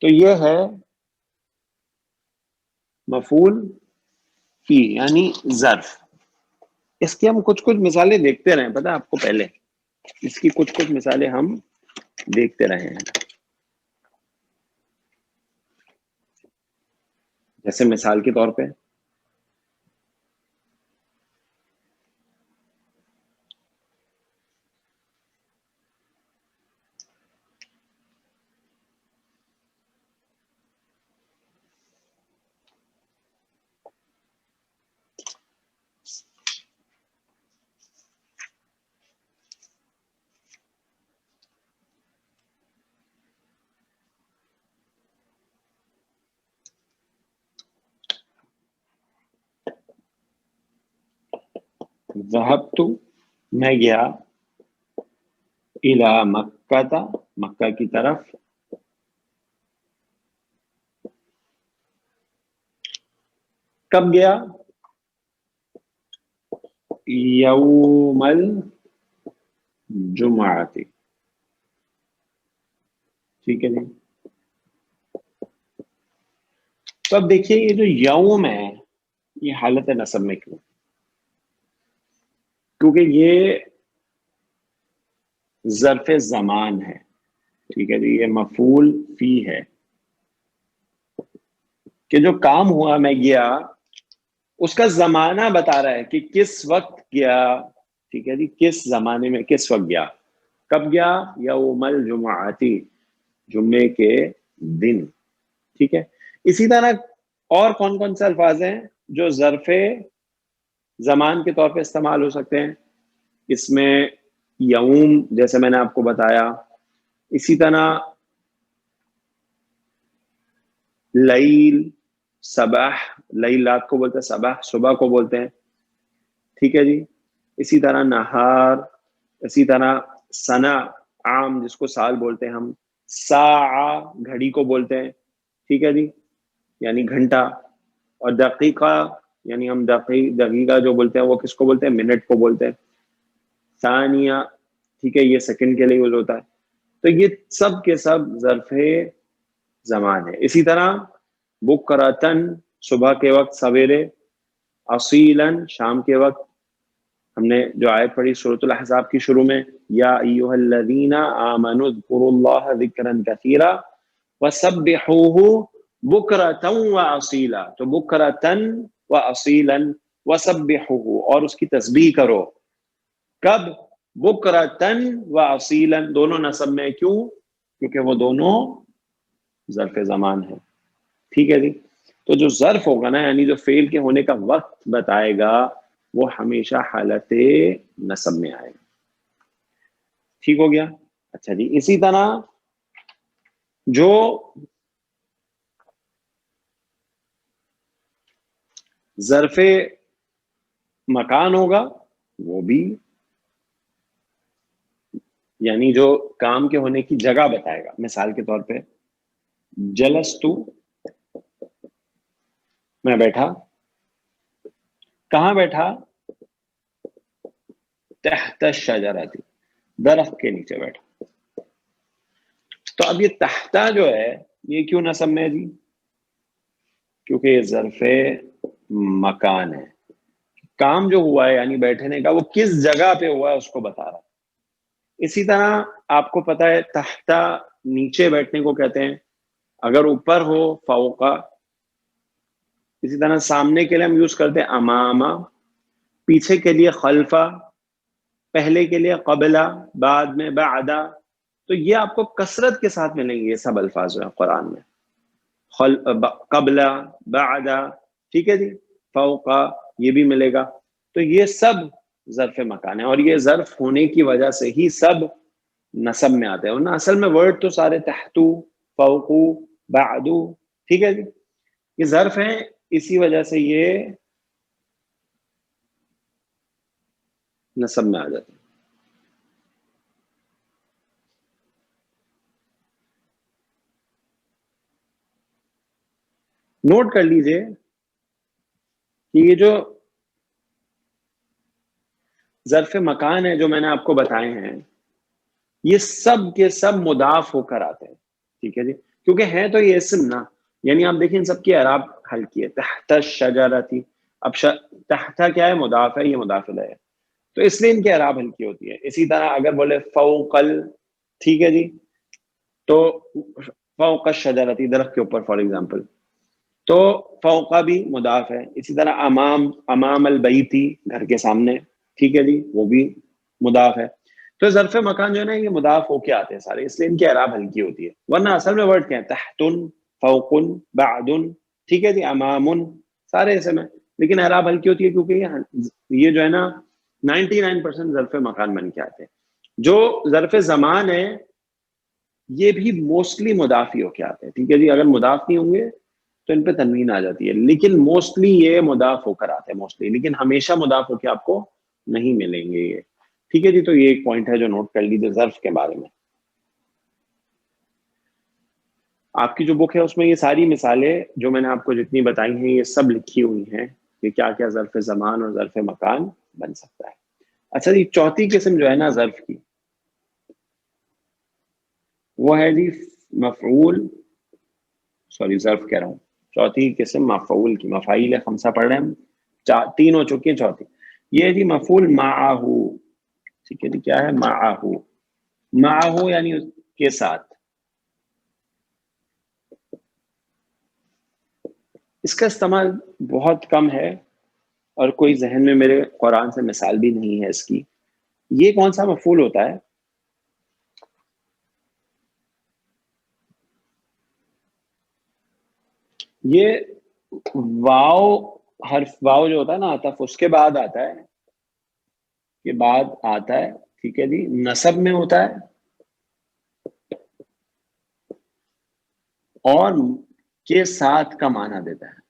تو یہ ہے مفعول فی یعنی ظرف. اس کی ہم کچھ مثالیں دیکھتے رہے، پتہ ہے آپ کو، پہلے اس کی کچھ مثالیں ہم دیکھتے رہے ہیں. جیسے مثال کے طور پہ ذہبت، میں گیا، الی مکہ، مکہ کی طرف، کب گیا؟ یوم الجمعہ. ٹھیک ہے جی. تو اب دیکھیے یہ جو یوم ہے یہ حالت نصب میں کیوں؟ کیونکہ یہ ظرف زمان ہے. ٹھیک ہے جی، یہ مفعول فی ہے کہ جو کام ہوا میں گیا اس کا زمانہ بتا رہا ہے کہ کس وقت گیا. ٹھیک ہے جی، کس زمانے میں، کس وقت گیا، کب گیا؟ یوم الجمعاتی، جمعے کے دن. ٹھیک ہے. اسی طرح اور کون کون سے الفاظ ہیں جو ظرف زمان کے طور پہ استعمال ہو سکتے ہیں؟ اس میں یوم جیسے میں نے آپ کو بتایا، اسی طرح لیل، صبح، لیل رات کو بولتے ہیں، صبح صبح کو بولتے ہیں. ٹھیک ہے جی. اسی طرح نہار، اسی طرح سنہ، عام جس کو سال بولتے ہیں ہم، ساعہ گھڑی کو بولتے ہیں. ٹھیک ہے جی، یعنی گھنٹہ. اور دقیقہ یعنی ہم دقیقہ جو بولتے ہیں وہ کس کو بولتے ہیں؟ منٹ کو بولتے ہیں. ثانیہ، ٹھیک ہے، یہ سیکنڈ کے لیے یوز ہوتا ہے. تو یہ سب کے سب ظرف زمان ہے. اسی طرح بکرتن، صبح کے وقت، سویرے، اصیلاً، شام کے وقت. ہم نے جو آیت پڑھی سورۃ الاحزاب کی شروع میں، یا ایھا الذین آمنوا اذکروا اللہ ذکرا کثیرا وسبحوہ بکرۃ واصیلا. تو بکرۃ واصیلا وسبحوہ، اور اس کی تسبیح کرو. کب؟ بکرۃ واصیلا، دونوں نصب میں. کیوں؟ کیونکہ وہ دونوں ظرف زمان ہے. ٹھیک ہے جی. تو جو ظرف ہوگا نا، یعنی جو فعل کے ہونے کا وقت بتائے گا، وہ ہمیشہ حالت نصب میں آئے گا. ٹھیک ہو گیا. اچھا جی. اسی طرح جو ظرف مکان ہوگا وہ بھی، یعنی جو کام کے ہونے کی جگہ بتائے گا. مثال کے طور پہ جلستو، میں بیٹھا. کہاں بیٹھا؟ تحت الشجرہ، درخت کے نیچے بیٹھا. تو اب یہ تحتا جو ہے یہ کیوں نصب میں ہے جی؟ کیونکہ یہ ظرف مکان ہے. کام جو ہوا ہے یعنی بیٹھنے کا، وہ کس جگہ پہ ہوا ہے اس کو بتا رہا ہے. اسی طرح آپ کو پتا ہے تحتا نیچے بیٹھنے کو کہتے ہیں، اگر اوپر ہو فوقا. اسی طرح سامنے کے لیے ہم یوز کرتے ہیں اماما، پیچھے کے لیے خلفا. پہلے کے لیے قبلہ، بعد میں بعدہ، تو یہ آپ کو کثرت کے ساتھ ملیں گے یہ سب الفاظ جو ہیں قرآن میں، قبلہ، بعدہ، ٹھیک ہے جی، فوقا، یہ بھی ملے گا. تو یہ سب ظرف مکان ہے، اور یہ ظرف ہونے کی وجہ سے ہی سب نصب میں آتے ہیں، ورنہ اصل میں ورڈ تو سارے تحتو، فوقو، بعدو، ٹھیک ہے جی، یہ ظرف ہیں، اسی وجہ سے یہ نصب میں آ جاتے ہیں. نوٹ کر لیجئے کہ یہ جو ظرف مکان ہے جو میں نے آپ کو بتائے ہیں، یہ سب کے سب مضاف ہو کر آتے ہیں، ٹھیک ہے جی، کیونکہ ہیں تو یہ اسم نا، یعنی آپ دیکھیں ان سب کی اعراب حل کی ہے. تحت الشجرتی، اب تحت کیا ہے؟ مضاف ہے، یہ مضاف الیہ ہے، تو اس لیے ان کی اعراب حل کی ہوتی ہے. اسی طرح اگر بولے فوق ٹھیک ہے جی، تو فوق الشجرتی، درخت کے اوپر فار ایگزامپل، تو فوقا بھی مضاف ہے. اسی طرح امام البیتی، گھر کے سامنے، ٹھیک ہے جی، وہ بھی مضاف ہے. تو ظرف مکان جو ہے نا یہ مضاف ہو کے آتے ہیں سارے، اس لیے ان کی اعراب ہلکی ہوتی ہے، ورنہ اصل میں ورڈ کیا ہے؟ تحتن، فوقن، بعدن، ٹھیک ہے جی، امامن، سارے ایسے میں، لیکن اعراب ہلکی ہوتی ہے کیونکہ یہ جو ہے نا 99% ظرف مکان بن کے آتے ہیں. جو ظرف زمان ہے یہ بھی موسٹلی مضاف ہی ہو کے آتے ہیں، ٹھیک ہے جی، اگر مضاف نہیں ہوں گے تو ان پہ تنوین آ جاتی ہے، لیکن موسٹلی یہ مضاف ہو کر آتے ہیں موسٹلی، لیکن ہمیشہ مضاف ہو کے آپ کو نہیں ملیں گے یہ، ٹھیک ہے جی. تو یہ ایک پوائنٹ ہے جو نوٹ کر لیجیے ظرف کے بارے میں. آپ کی جو بک ہے اس میں یہ ساری مثالیں جو میں نے آپ کو جتنی بتائی ہیں یہ سب لکھی ہوئی ہیں کہ کیا کیا ظرف زمان اور ظرف مکان بن سکتا ہے. اچھا جی، چوتھی قسم جو ہے نا ظرف کی، وہ ہے جی مفعول، سوری ظرف کہہ رہا ہوں، چوتھی قسم مفعول کی. مفاعیل خمسہ پڑھ رہے ہیں ہم، تین ہو چکی ہیں، چوتھی یہ ہے جی مفعول معہو، ٹھیک ہے جی. کیا ہے؟ معہو، معہو یعنی اس کے ساتھ. اس کا استعمال بہت کم ہے اور کوئی ذہن میں میرے قرآن سے مثال بھی نہیں ہے اس کی. یہ کون سا مفعول ہوتا ہے؟ یہ واو، حرف واو جو ہوتا ہے نا عطف، اس کے بعد آتا ہے، کے بعد آتا ہے، ٹھیک ہے جی، نصب میں ہوتا ہے اور کے ساتھ کا معنی دیتا ہے،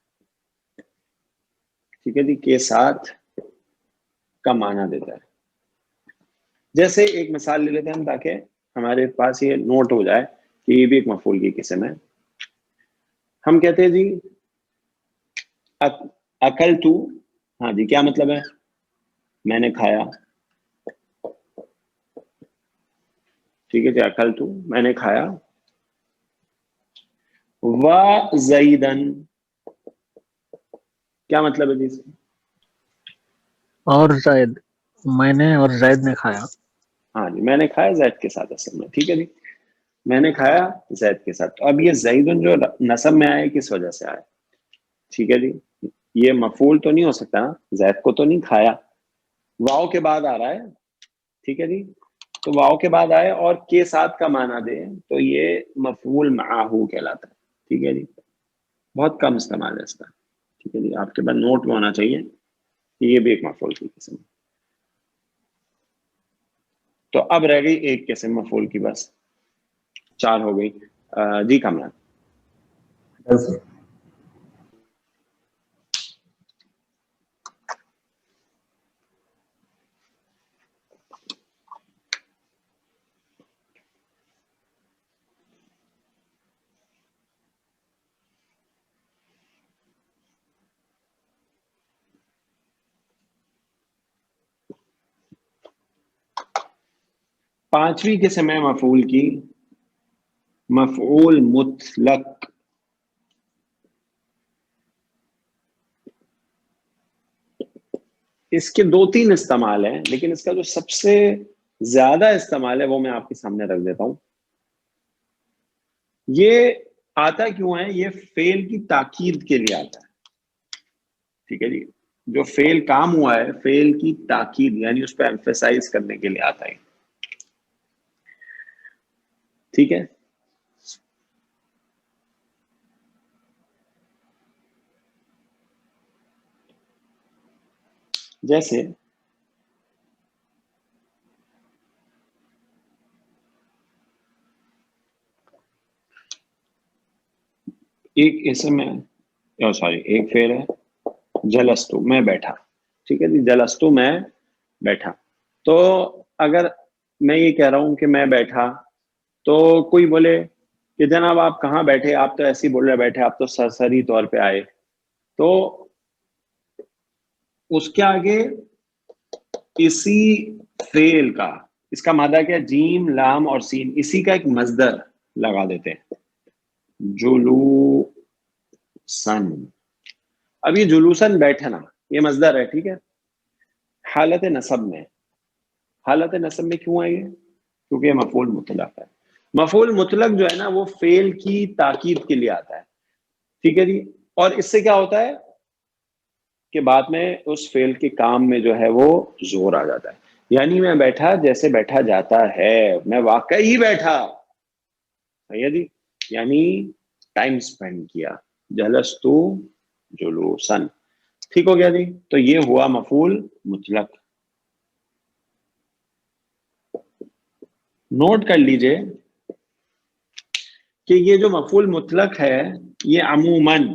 ٹھیک ہے جی، کے ساتھ کا معنی دیتا ہے. جیسے ایک مثال لے لیتے ہیں ہم تاکہ ہمارے پاس یہ نوٹ ہو جائے کہ یہ بھی ایک مفعول کی قسم ہے. ہم کہتے ہیں جی اکل تو، ہاں جی، کیا مطلب ہے؟ میں نے کھایا، ٹھیک ہے جی، اکل تو، میں نے کھایا. و زیدن، کیا مطلب ہے جی اس کا؟ اور زید، میں نے اور زید نے کھایا. ہاں جی، میں نے کھایا زید کے ساتھ اصل میں، ٹھیک ہے جی، میں نے کھایا زید کے ساتھ. تو اب یہ زیدن جو نصب میں آئے کس وجہ سے آئے؟ ٹھیک ہے جی، یہ مفعول تو نہیں ہو سکتا نا، زید کو تو نہیں کھایا، واؤ کے بعد آ رہا ہے، ٹھیک ہے جی، تو واؤ کے بعد آئے اور کے ساتھ کا معنی دے تو یہ مفعول معہو کہلاتا ہے، ٹھیک ہے جی. بہت کم استعمال ہے اس کا، ٹھیک ہے جی، آپ کے پاس نوٹ میں ہونا چاہیے کہ یہ بھی ایک مفعول کی قسم ہے. تو اب رہ گئی ایک قسم مفعول کی، بس 4 ہو گئی. جی کامران. ڈن سر. 5ویں قسم ہے مفعول کی، مفعول مطلق. اس کے 2-3 استعمال ہیں، لیکن اس کا جو سب سے زیادہ استعمال ہے وہ میں آپ کے سامنے رکھ دیتا ہوں. یہ آتا کیوں ہے؟ یہ فعل کی تاکید کے لیے آتا ہے، ٹھیک ہے جی. جو فعل کام ہوا ہے فعل کی تاکید یعنی اس پہ ایمفیسائز کرنے کے لیے آتا ہے. ٹھیک ہے. جیسے ایک اسم ہے سوری ایک فعل ہے جلستو میں بیٹھا. ٹھیک ہے جی جلستو میں بیٹھا. تو اگر میں یہ کہہ رہا ہوں کہ میں بیٹھا تو کوئی بولے کہ جناب آپ کہاں بیٹھے آپ تو ایسے ہی بول رہے بیٹھے آپ تو سرسری طور پہ آئے. تو اس کے آگے اسی فعل کا اس کا مادہ کیا جیم لام اور سین اسی کا ایک مصدر لگا دیتے ہیں جلوسن. اب یہ جلوسن بیٹھنا یہ مصدر ہے. ٹھیک ہے. حالت نصب میں کیوں ہے یہ کیونکہ یہ مفعول مطلق ہے. مفعول مطلق جو ہے نا وہ فعل کی تاکید کے لیے آتا ہے. ٹھیک ہے جی. اور اس سے کیا ہوتا ہے کہ بعد میں اس فعل کے کام میں جو ہے وہ زور آ جاتا ہے. یعنی میں بیٹھا جیسے بیٹھا جاتا ہے میں واقعی بیٹھا. صحیح ہے جی. یعنی ٹائم سپینڈ کیا. جلستو جلوسن. ٹھیک ہو گیا جی. تو یہ ہوا مفعول مطلق. نوٹ کر لیجئے کہ یہ جو مفعول مطلق ہے یہ عموماً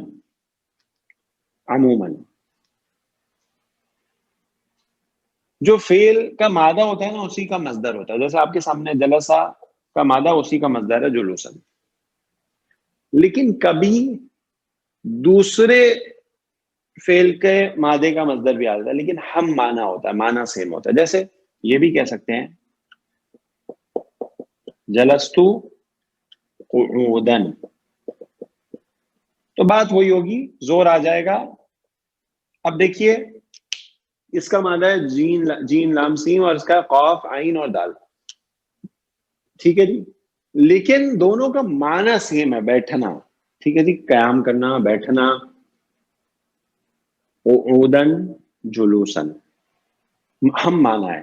جو فعل کا مادہ ہوتا ہے نا اسی کا مصدر ہوتا ہے. جیسے آپ کے سامنے جلسہ کا مادہ اسی کا مصدر ہے جلوسن. لیکن کبھی دوسرے فعل کے مادے کا مصدر بھی آتا ہے لیکن ہم معنی ہوتا ہے معنی سیم ہوتا ہے. جیسے یہ بھی کہہ سکتے ہیں جلستو قعودن. تو بات وہی ہوگی زور آ جائے گا. اب دیکھیے اس کا معنی ہے جین لام سین اور اس کا قاف عین اور دال. ٹھیک ہے جی. لیکن دونوں کا معنی سیم ہے بیٹھنا. ٹھیک ہے جی. قیام کرنا بیٹھنا. قعودن جلوسن ہم معنی ہے.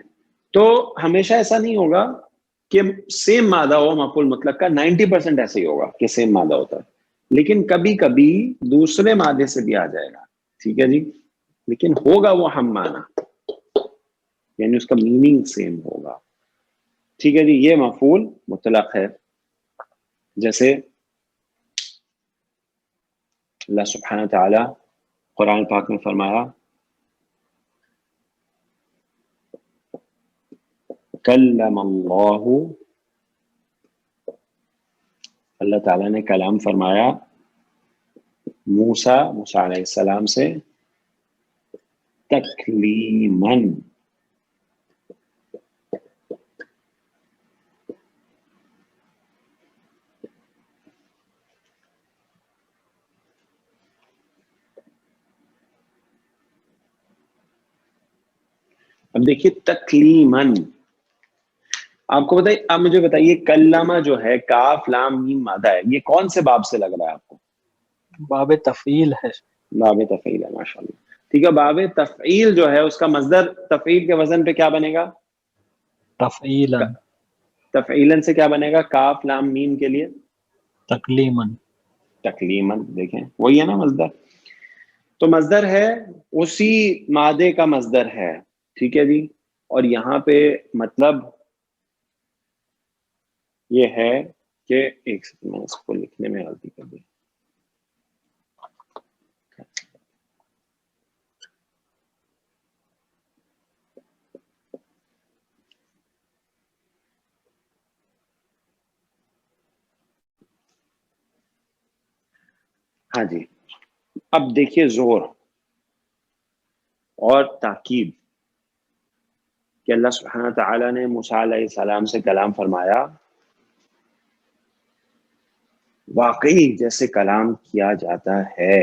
تو ہمیشہ ایسا نہیں ہوگا کہ سیم مادہ ہو مفعول مطلق کا. 90% ایسے ہی ہوگا کہ سیم مادہ ہوتا ہے. لیکن کبھی کبھی دوسرے مادے سے بھی آ جائے گا. ٹھیک ہے جی. لیکن ہوگا وہ ہم معنی یعنی اس کا میننگ سیم ہوگا. ٹھیک ہے جی. یہ مفعول مطلق ہے. جیسے اللہ سبحانہ تعالی قرآن پاک میں فرمایا کلم اللہ تعالیٰ نے کلام فرمایا موسیٰ علیہ السلام سے تکلیماً. اب دیکھیے تکلیماً آپ کو بتائیے. آپ مجھے بتائیے کلمہ جو ہے کاف لام میم مادہ ہے یہ کون سے باب سے لگ رہا ہے آپ کو؟ باب تفعیل ہے. باب تفعیل ہے. ماشاءاللہ. ٹھیک ہے. باب تفعیل جو ہے اس کا مصدر تفعیل کے وزن پہ کیا بنے گا؟ تفعیلا. تفعیلاً سے کیا بنے گا؟ کاف لام میم کے لیے تکلیماً. دیکھیں وہی ہے نا مصدر. تو مصدر ہے اسی مادے کا مصدر ہے. ٹھیک ہے جی. اور یہاں پہ مطلب یہ ہے کہ ایک سیکنڈ میں اس کو لکھنے میں غلطی کر دی. ہاں جی. اب دیکھیے زور اور تاکید کہ اللہ سبحانہ تعالیٰ نے موسیٰ علیہ السلام سے کلام فرمایا واقعی جیسے کلام کیا جاتا ہے.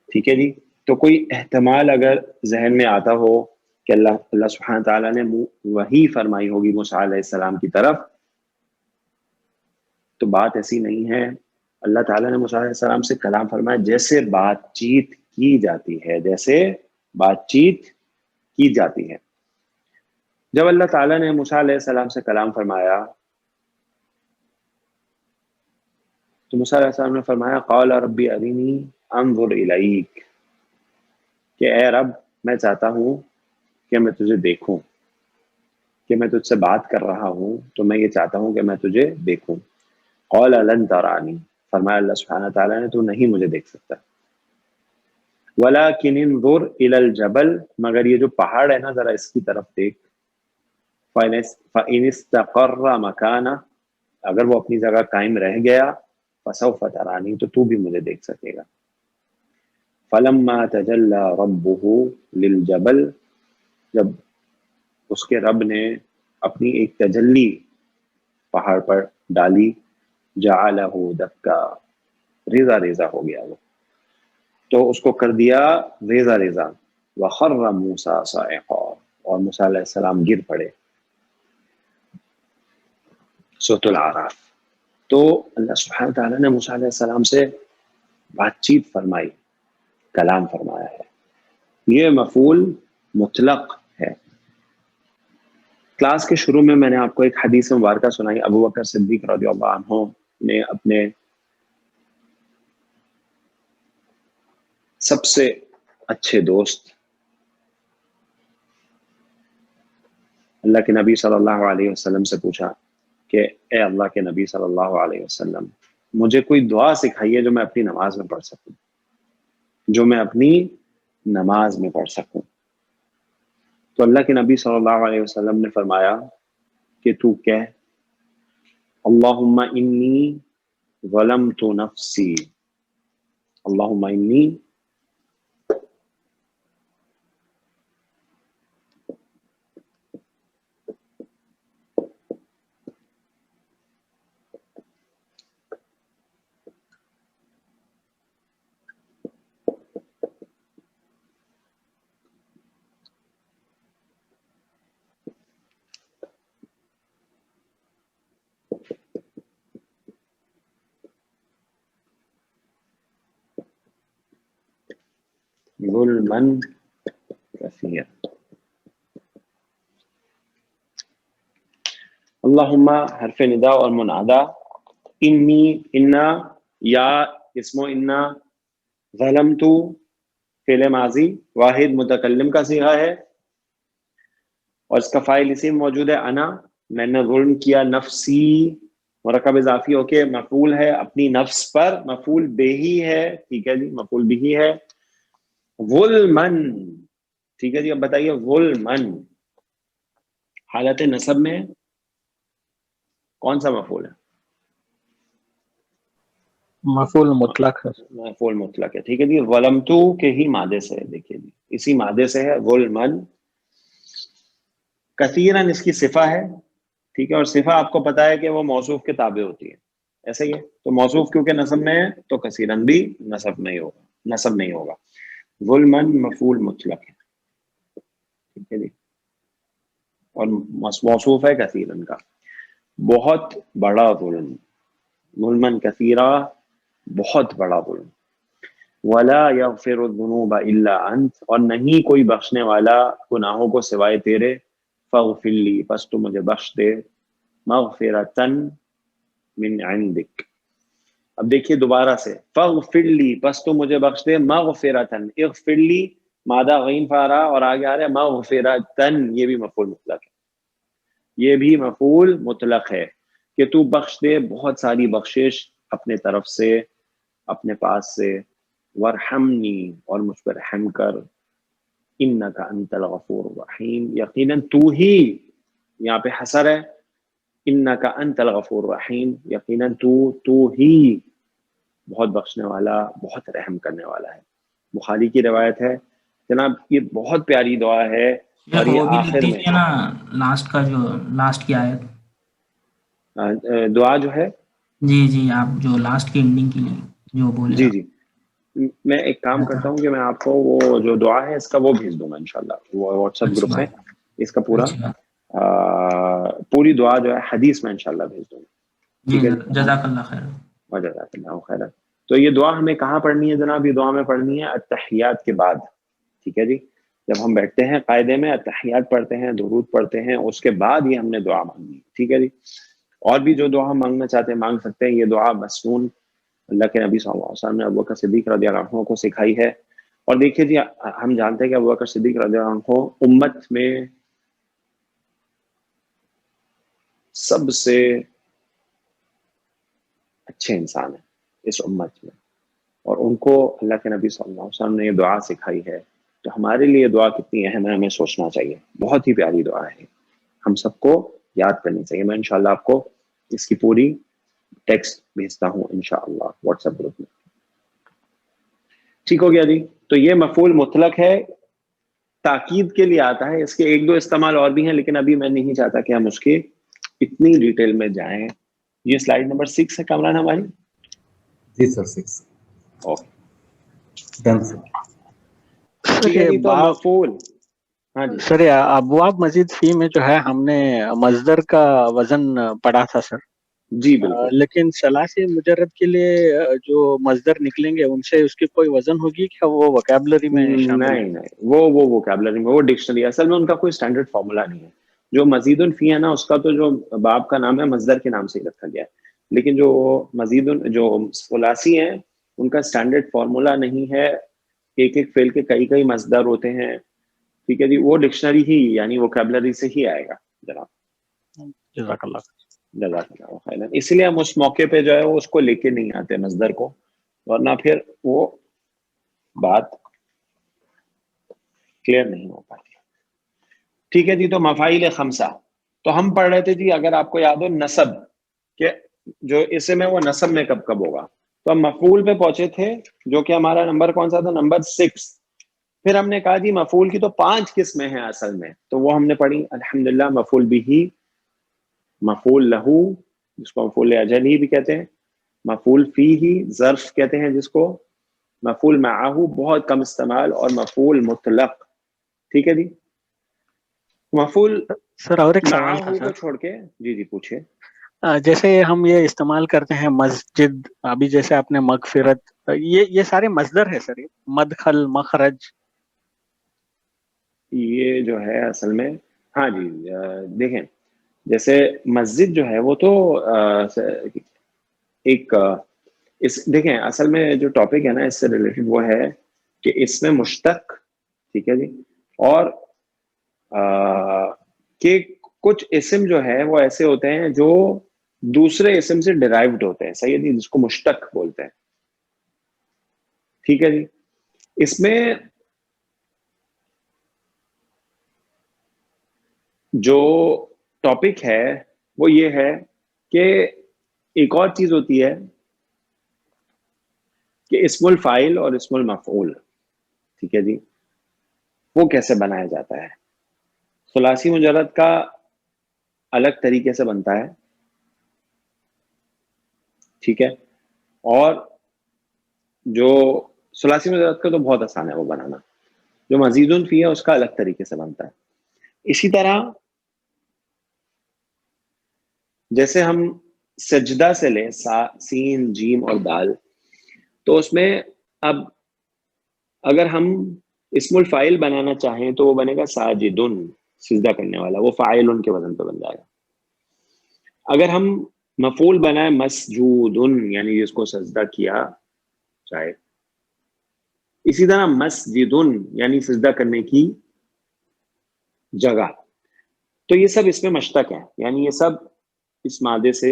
ٹھیک ہے جی. تو کوئی احتمال اگر ذہن میں آتا ہو کہ اللہ سبحانہ تعالیٰ نے وحی فرمائی ہوگی موسیٰ علیہ السلام کی طرف تو بات ایسی نہیں ہے. اللہ تعالیٰ نے موسیٰ علیہ السلام سے کلام فرمایا جیسے بات چیت کی جاتی ہے جیسے بات چیت کی جاتی ہے۔ جب اللہ تعالیٰ نے موسیٰ علیہ السلام سے کلام فرمایا تو موسیٰ علیہ السلام نے فرمایا قال ربی ارینی انظر الیک، کہ اے رب میں چاہتا ہوں کہ میں تجھے دیکھوں، کہ میں تجھ سے بات کر رہا ہوں تو میں یہ چاہتا ہوں کہ میں تجھے دیکھوں۔ قال لن ترانی، فرمایا اللہ سبحانہ تعالیٰ نے تو نہیں مجھے دیکھ سکتا، ولکن انظر الی الجبل، مگر یہ جو پہاڑ ہے نا ذرا اس کی طرف دیکھ، فَإِنِ اسْتَقَرَّ مَكَانَهُ، اگر وہ اپنی جگہ قائم رہ گیا، فَسَوْفَ تَرَانِي، تو بھی مجھے دیکھ سکے گا۔ فَلَمَّا تَجَلَّى رَبُّهُ لِلْجَبَلِ، جب اس کے رب نے اپنی ایک تجلی پہاڑ پر ڈالی، جَعَلَهُ دَكَّا، ریزہ ریزہ ہو گیا وہ، تو اس کو کر دیا ریزہ ریزہ۔ وَخَرَّ مُوسَىٰ صَاعِقًا، اور موسیٰ علیہ السلام گر پڑے۔ سورۃ الاعراف۔ تو اللہ سبحانہ تعالیٰ نے موسیٰ علیہ السلام سے بات چیت فرمائی، کلام فرمایا ہے، یہ مفعول مطلق ہے۔ کلاس کے شروع میں نے آپ کو ایک حدیث مبارکہ سنائی، ابو بکر صدیق رضی اللہ عنہ نے اپنے سب سے اچھے دوست اللہ کے نبی صلی اللہ علیہ وسلم سے پوچھا کہ اے اللہ کے نبی صلی اللہ علیہ وسلم، مجھے کوئی دعا سکھائیے جو میں اپنی نماز میں پڑھ سکوں، جو میں اپنی نماز میں پڑھ سکوں۔ تو اللہ کے نبی صلی اللہ علیہ وسلم نے فرمایا کہ تو کہہ اللہم انی ظلمت نفسی، اللہم انی ظلمن کثیر، اللہم حرف ندا اور منادا، انی انا یا اسم و انا، ظلمت فعل ماضی واحد متکلم کا صیغہ ہے اور اس کا فاعل اسم موجود ہے انا، میں نے ظلم کیا نفسی، مرکب اضافی ہو کے مفعول ہے اپنی نفس پر، مفعول بہی ہے، ٹھیک ہے جی، مفعول بہی ہے، ظلمن، ٹھیک ہے جی۔ اب بتائیے ظلمن حالت نصب میں کون سا مفعول ہے؟ مفعول مطلق ہے۔ مفعول مطلق ہے، ٹھیک ہے جی۔ ظلمتو کے ہی مادے سے ہے، دیکھیے جی اسی مادے سے ہے ظلمن۔ کثیرن اس کی صفہ ہے، ٹھیک ہے، اور صفہ آپ کو پتا ہے کہ وہ موصوف کے تابع ہوتی ہے، ایسے ہی ہے، تو موصوف کیونکہ نصب میں ہے تو کثیرن بھی نصب نہیں ہوگا۔ ظلمن مفعول مطلق ہے، ٹھیک ہے جی، اور موصوف ہے کثیرن کا، بہت بڑا ظلم، ظلمن کثیرہ بہت بڑا ظلم۔ ولا یغفر الذنوب الا انت، اور نہیں کوئی بخشنے والا گناہوں کو سوائے تیرے، فاغفر لی، پس تو مجھے بخش دے، مغفرتن من عندک۔ اب دیکھیے دوبارہ سے، فاغفر لی، پس تو مجھے بخش دے، مغفرتن، اغفر لی مادہ غین فارا اور آگے آ رہا ہے مغفرتن، یہ بھی مفعول مطلق ہے، یہ بھی مفعول مطلق ہے کہ تو بخش دے بہت ساری بخشش اپنے طرف سے، اپنے پاس سے، ورحمنی، اور مجھ پر رحم کر، انکا انت الغفور الرحیم، یقیناً تو ہی، یہاں پہ حسر ہے، انکا انت الغفور الرحیم، یقیناً تو ہی بہت بخشنے والا، بہت رحم کرنے والا ہے۔ بخاری کی روایت ہے جناب، یہ بہت پیاری دعا ہے، اور وہ یہ بھی لکھ آخر میں دیجیے نا، لاسٹ کا جو لاسٹ کی آیت، دعا جو ہے، جی آپ جو لاسٹ کی اینڈنگ کی جو بولے جی آپ۔ جی، میں ایک کام کرتا ہوں کہ میں آپ کو وہ جو دعا ہے اس کا وہ بھیج دوں گا انشاءاللہ، وہ واٹس ایپ اچھی گروپ میں بات، اس کا پورا اچھی بات، پوری دعا جو ہے حدیث میں انشاءاللہ بھیج دوں گا، جی ٹھیک ہے جزاک اللہ خیر۔ وجزاک اللہ خیرا۔ تو یہ دعا ہمیں کہاں پڑھنی ہے جناب؟ یہ دعا میں پڑھنی ہے التحیات کے بعد، ٹھیک ہے جی، جب ہم بیٹھتے ہیں قاعدے میں تحیات پڑھتے ہیں، درود پڑھتے ہیں، اس کے بعد ہی ہم نے دعا مانگی. ٹھیک ہے جی. اور بھی جو دعا ہم مانگنا چاہتے ہیں مانگ سکتے ہیں. یہ دعا مسنون اللہ کے نبی صلی اللہ علیہ وسلم نے ابوبکر صدیق رضی اللہ عنہ کو سکھائی ہے. اور دیکھیے جی ہم جانتے ہیں کہ ابوبکر صدیق رضی اللہ عنہ امت میں سب سے اچھے انسان ہیں اس امت میں، اور ان کو اللہ کے نبی صلی اللہ علیہ وسلم نے یہ دعا سکھائی ہے. تو ہمارے لیے دعا کتنی اہم ہے ہمیں سوچنا چاہیے. بہت ہی پیاری دعا ہے، ہم سب کو یاد کرنی چاہیے. میں انشاءاللہ آپ کو اس کی پوری ٹیکسٹ بھیجتا ہوں انشاءاللہ واٹس ایپ گروپ میں. ٹھیک ہو گیا جی. تو یہ مفعول مطلق ہے، تاکید کے لیے آتا ہے. اس کے ایک دو استعمال اور بھی ہیں لیکن ابھی میں نہیں چاہتا کہ ہم اس کی اتنی ڈیٹیل میں جائیں. یہ سلائیڈ نمبر 6 ہے کامران ہماری. جی سر 6 اوکے ڈن سر. سر ٹھیک ہے یہ جی. تو باب مفعول، ہاں جی سر یہ ابواب مزید فی میں جو ہے ہم نے مصدر کا وزن پڑھا تھا سر. جی بالکل. لیکن ثلاثی مجرد کے لیے جو مصدر نکلیں گے ان سے اس کی کوئی وزن ہوگی کیا وہ وکیبلری میں شامل ہے؟ نہیں وہ ووکیبلری میں، وہ ڈکشنری، اصل میں ان کا کوئی اسٹینڈرڈ فارمولا نہیں ہے. جو مزید فی ہے نا اس کا تو جو باب کا نام ہے مصدر کے نام سے ہی رکھا گیا ہے. لیکن جو مزید جو ثلاثی ہیں ان کا اسٹینڈرڈ فارمولا نہیں ہے. ایک ایک فعل کے کئی کئی مصدر ہوتے ہیں. ٹھیک ہے جی. وہ ڈکشنری ہی یعنی ووکیبلری سے ہی آئے گا جناب. جزاک اللہ. جزاک اللہ خیرا. اس لیے ہم اس موقع پہ جو ہے وہ اس کو لے کے نہیں آتے مصدر کو، ورنہ پھر وہ بات کلیئر نہیں ہو پاتی. ٹھیک ہے جی. تو مفاعیل خمسہ تو ہم پڑھ رہے تھے جی، اگر آپ کو یاد ہو نصب کہ جو اسم ہے وہ نصب میں کب کب ہوگا. تو ہم مفعول پہ پہنچے تھے جو کہ ہمارا نمبر کون سا تھا، نمبر 6. پھر ہم نے کہا جی مفعول کی تو 5 قسمیں ہیں اصل میں، تو وہ ہم نے پڑھی الحمدللہ. مفعول بھی، مفعول لہو جس کو مفعول اجل ہی بھی کہتے ہیں، مفعول فی ہی ظرف کہتے ہیں جس کو، مفعول معہو بہت کم استعمال، اور مفعول مطلق. ٹھیک ہے جی. مفعول سر اور ایک سوال تھا معہو کو سر. چھوڑ کے جی پوچھے. جیسے ہم یہ استعمال کرتے ہیں مسجد، ابھی جیسے آپ نے مغفرت، یہ سارے مصدر ہے سر. یہ مدخل مخرج یہ جو ہے اصل میں ہاں جی دیکھیں جیسے مسجد جو ہے وہ تو ایک دیکھیں اصل میں جو ٹاپک ہے نا اس سے ریلیٹڈ وہ ہے کہ اس میں مشتق، ٹھیک ہے جی، اور کہ کچھ اسم جو ہے وہ ایسے ہوتے ہیں جو دوسرے اسم سے ڈرائیوڈ ہوتے ہیں. صحیح ہے جی، جس کو مشتق بولتے ہیں. ٹھیک ہے جی. اس میں جو ٹاپک ہے وہ یہ ہے کہ ایک اور چیز ہوتی ہے کہ اسم الفاعل اور اسم المفعول، ٹھیک ہے جی، وہ کیسے بنایا جاتا ہے. ثلاثی مجرد کا الگ طریقے سے بنتا ہے، ٹھیک ہے، اور جو ثلاثی مجرد کا تو بہت آسان ہے وہ بنانا. جو مزید فی ہے اس کا الگ طریقے سے بنتا ہے. اسی طرح جیسے ہم سجدہ سے لیں سین جیم اور دال، تو اس میں اب اگر ہم اسم الفاعل بنانا چاہیں تو وہ بنے گا ساجدن، سجدہ کرنے والا، وہ فاعل کے وزن پہ بن جائے گا. اگر ہم مفعول بنائیں مسجودن یعنی جس کو سجدہ کیا جائے، اسی طرح مسجدن یعنی سجدہ کرنے کی جگہ، تو یہ سب اس میں مشتق ہے، یعنی یہ سب اس مادے سے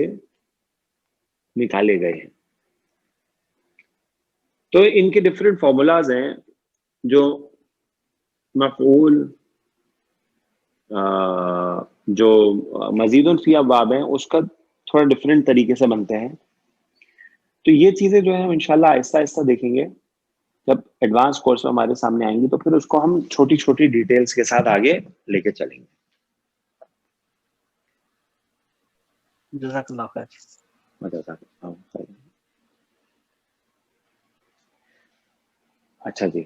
نکالے گئے ہیں. تو ان کے ڈفرینٹ فارمولاز ہیں. جو مفعول جو مزید فی ابواب ہیں اس کا تھوڑا ڈفرینٹ طریقے سے بنتے ہیں. تو یہ چیزیں جو ہیں ہم انشاءاللہ آہستہ آہستہ دیکھیں گے. جب ایڈوانس کورس میں ہمارے سامنے آئیں گی تو پھر اس کو ہم چھوٹی چھوٹی ڈیٹیلز کے ساتھ آگے لے کے چلیں گے. جزاک اللہ خیر. اچھا جی.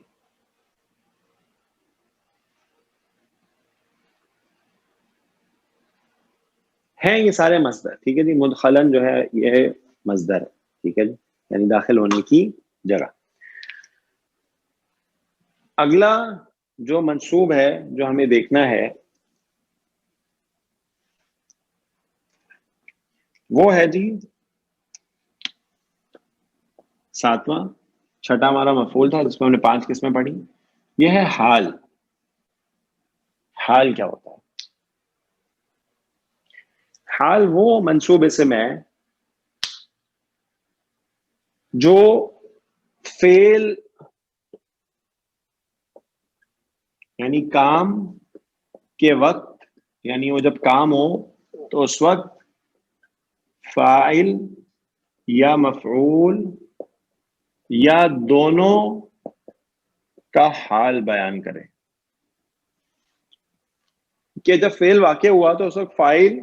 ہیں یہ سارے مصدر، ٹھیک ہے جی. مدخلن جو ہے یہ مصدر ہے، ٹھیک ہے جی، یعنی داخل ہونے کی جگہ. اگلا جو منصوب ہے جو ہمیں دیکھنا ہے وہ ہے جی 7واں. چھٹا ہمارا مفعول تھا جس میں ہم نے 5 قسمیں پڑھی. یہ ہے حال. حال کیا ہوتا ہے؟ حال وہ منصوب اسم ہے جو فعل یعنی کام کے وقت، یعنی وہ جب کام ہو تو اس وقت فاعل یا مفعول یا دونوں کا حال بیان کرے. کہ جب فعل واقع ہوا تو اس وقت فاعل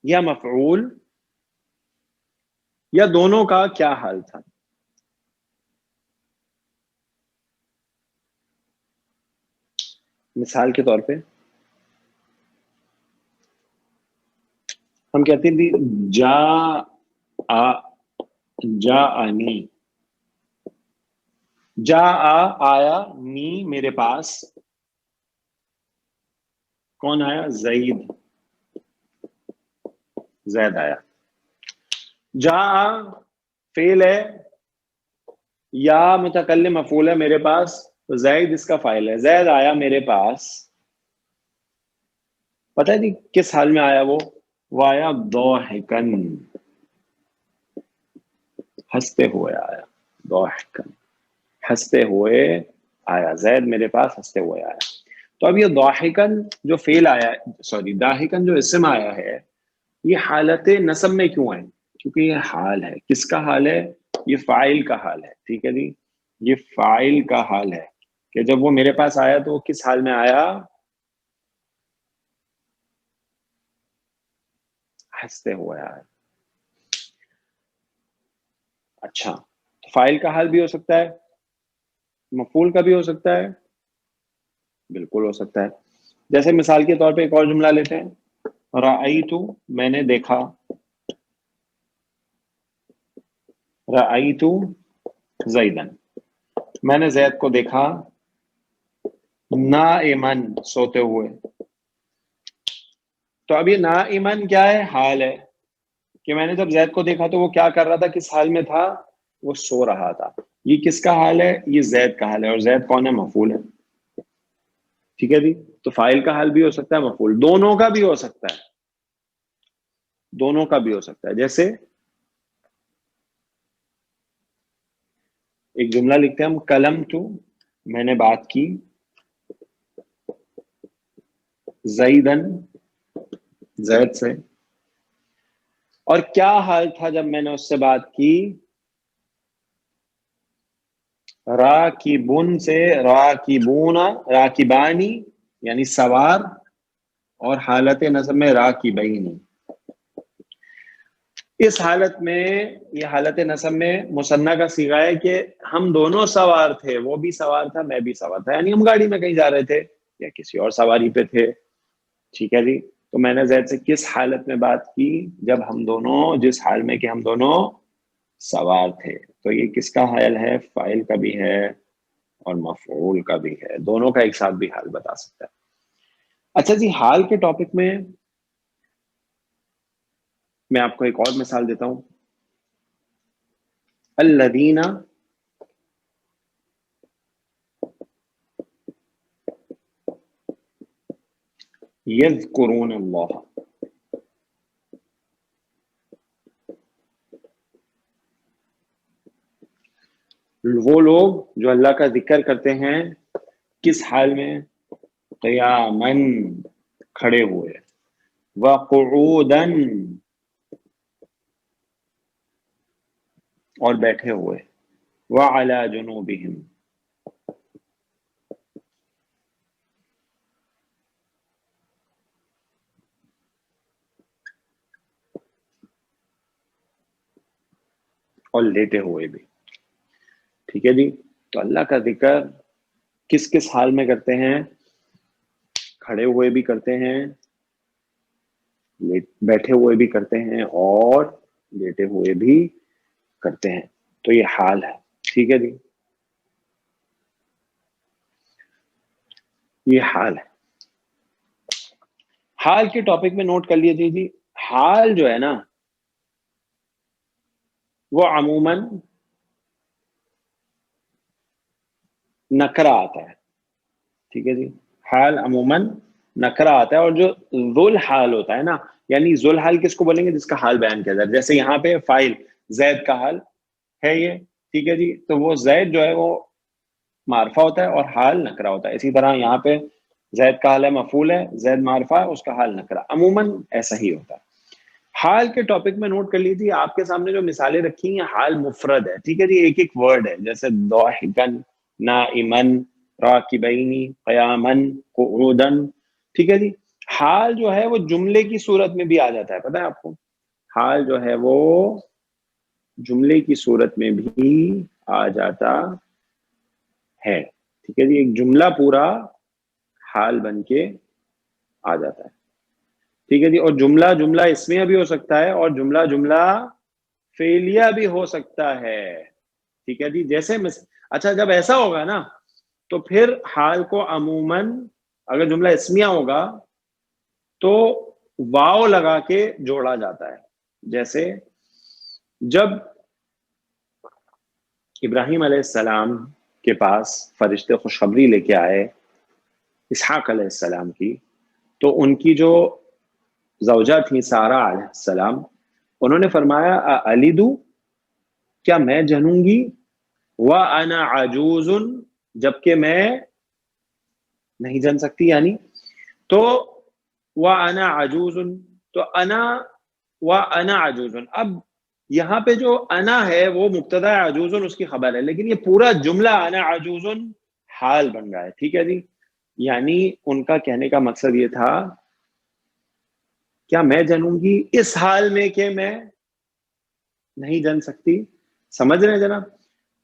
یا مفعول یا دونوں کا کیا حال تھا. مثال کے طور پہ ہم کہتے تھے جاءنی. آیا، نی میرے پاس. کون آیا؟ زید. زید آیا. فعل ہے یا متکلم مفعول ہے میرے پاس، تو زید اس کا فاعل ہے. زید آیا میرے پاس. پتہ ہے جی کس حال میں آیا؟ وہ آیا ضاحکن، ہنستے ہوئے آیا. ضاحکن، ہنستے ہوئے آیا. زید میرے پاس ہنستے ہوئے آیا. تو اب یہ ضاحکن جو فعل آیا ہے، ضاحکن جو اسم آیا ہے، یہ حالت نصب میں کیوں ہے؟ کیونکہ یہ حال ہے. کس کا حال ہے؟ یہ فاعل کا حال ہے. ٹھیک ہے جی، یہ فاعل کا حال ہے کہ جب وہ میرے پاس آیا تو وہ کس حال میں آیا؟ ہنستے ہوئے آیا. اچھا، تو فاعل کا حال بھی ہو سکتا ہے، مفعول کا بھی ہو سکتا ہے. بالکل ہو سکتا ہے. جیسے مثال کے طور پہ ایک اور جملہ لیتے ہیں. رأیت، میں نے دیکھا. رأیت زیدن، میں نے زید کو دیکھا. نائمن، سوتے ہوئے. تو اب یہ نائمن کیا ہے؟ حال ہے کہ میں نے جب زید کو دیکھا تو وہ کیا کر رہا تھا، کس حال میں تھا؟ وہ سو رہا تھا. یہ کس کا حال ہے؟ یہ زید کا حال ہے. اور زید کون ہے؟ مفعول ہے. ٹھیک ہے جی، تو فاعل کا حال بھی ہو سکتا ہے، مفعول، دونوں کا بھی ہو سکتا ہے. دونوں کا بھی ہو سکتا ہے. جیسے ایک جملہ لکھتے ہیں ہم، کلم تو، میں نے بات کی. زیدن، زید سے. اور کیا حال تھا جب میں نے اس سے بات کی؟ راکبن سے راکبون، راکبانی یعنی سوار، اور حالت نصب میں راکبین. اس حالت میں، یہ حالت نصب میں مثنیٰ کا صیغہ ہے کہ ہم دونوں سوار تھے. وہ بھی سوار تھا، میں بھی سوار تھا. یعنی ہم گاڑی میں کہیں جا رہے تھے یا کسی اور سواری پہ تھے. ٹھیک ہے جی، تو میں نے زید سے کس حالت میں بات کی؟ جب ہم دونوں، جس حال میں کہ ہم دونوں سوار تھے. تو یہ کس کا حال ہے؟ فاعل کا بھی ہے اور مفعول کا بھی ہے. دونوں کا ایک ساتھ بھی حال بتا سکتا ہے. اچھا جی، حال کے ٹاپک میں میں آپ کو ایک اور مثال دیتا ہوں. الذین یذکرون اللہ، وہ لوگ جو اللہ کا ذکر کرتے ہیں. کس حال میں؟ قیاماً، کھڑے ہوئے. وقعوداً، اور بیٹھے ہوئے. وعلی جنوبہم، اور لیٹے ہوئے بھی. ٹھیک ہے جی، تو اللہ کا ذکر کس کس حال میں کرتے ہیں؟ کھڑے ہوئے بھی کرتے ہیں، بیٹھے ہوئے بھی کرتے ہیں، اور لیٹے ہوئے بھی کرتے ہیں. تو یہ حال ہے. ٹھیک ہے جی. یہ حال ہے. حال کے ٹاپک میں نوٹ کر لیجیے جی, حال جو ہے نا وہ عموماً نکرہ آتا ہے. ٹھیک ہے جی, حال عموماً نکرہ آتا ہے. اور جو ذل حال ہوتا ہے نا, یعنی ذل حال کس کو بولیں گے؟ جس کا حال بیان کیا جائے. جیسے یہاں پہ فاعل زید کا حال ہے یہ, ٹھیک ہے جی, تو وہ زید جو ہے وہ معرفہ ہوتا ہے اور حال نکرہ ہوتا ہے. اسی طرح یہاں پہ زید کا حال ہے مفعول ہے, زید معرفہ ہے, اس کا حال نکرہ. عموماً ایسا ہی ہوتا ہے. حال کے ٹاپک میں نوٹ کر لیجیے, آپ کے سامنے جو مثالیں رکھی ہیں حال مفرد ہے. ٹھیک ہے جی, ایک ایک ورڈ ہے. جیسے ضاحکن, نائمن, راکبین, قیامن, قعودن. ٹھیک ہے جی. حال جو ہے وہ جملے کی صورت میں بھی آ جاتا ہے, پتہ ہے آپ کو. حال جو ہے وہ جملے کی صورت میں بھی آ جاتا ہے. ٹھیک ہے جی, ایک جملہ پورا حال بن کے آ جاتا ہے. ٹھیک ہے جی. اور جملہ جملہ اسمیہ بھی ہو سکتا ہے اور جملہ جملہ فعلیہ بھی ہو سکتا ہے. ٹھیک ہے جی. جیسے اچھا, جب ایسا ہوگا نا تو پھر حال کو عموماً اگر جملہ اسمیہ ہوگا تو واو لگا کے جوڑا جاتا ہے. جیسے جب ابراہیم علیہ السلام کے پاس فرشتے خوشخبری لے کے آئے اسحاق علیہ السلام کی, تو ان کی جو زوجہ تھی سارہ علیہ السلام, انہوں نے فرمایا الیدو, کیا میں جنوں گی, وانا عجوز, جبکہ میں نہیں جن سکتی. یعنی تو وانا عجوز, تو وانا عجوز. اب یہاں پہ جو انا ہے وہ مبتدا عجوز اس کی خبر ہے, لیکن یہ پورا جملہ انا عجوز حال بن رہا ہے. ٹھیک ہے جی. یعنی ان کا کہنے کا مقصد یہ تھا کیا میں جنوں گی اس حال میں کہ میں نہیں جن سکتی. سمجھ رہے ہیں جناب؟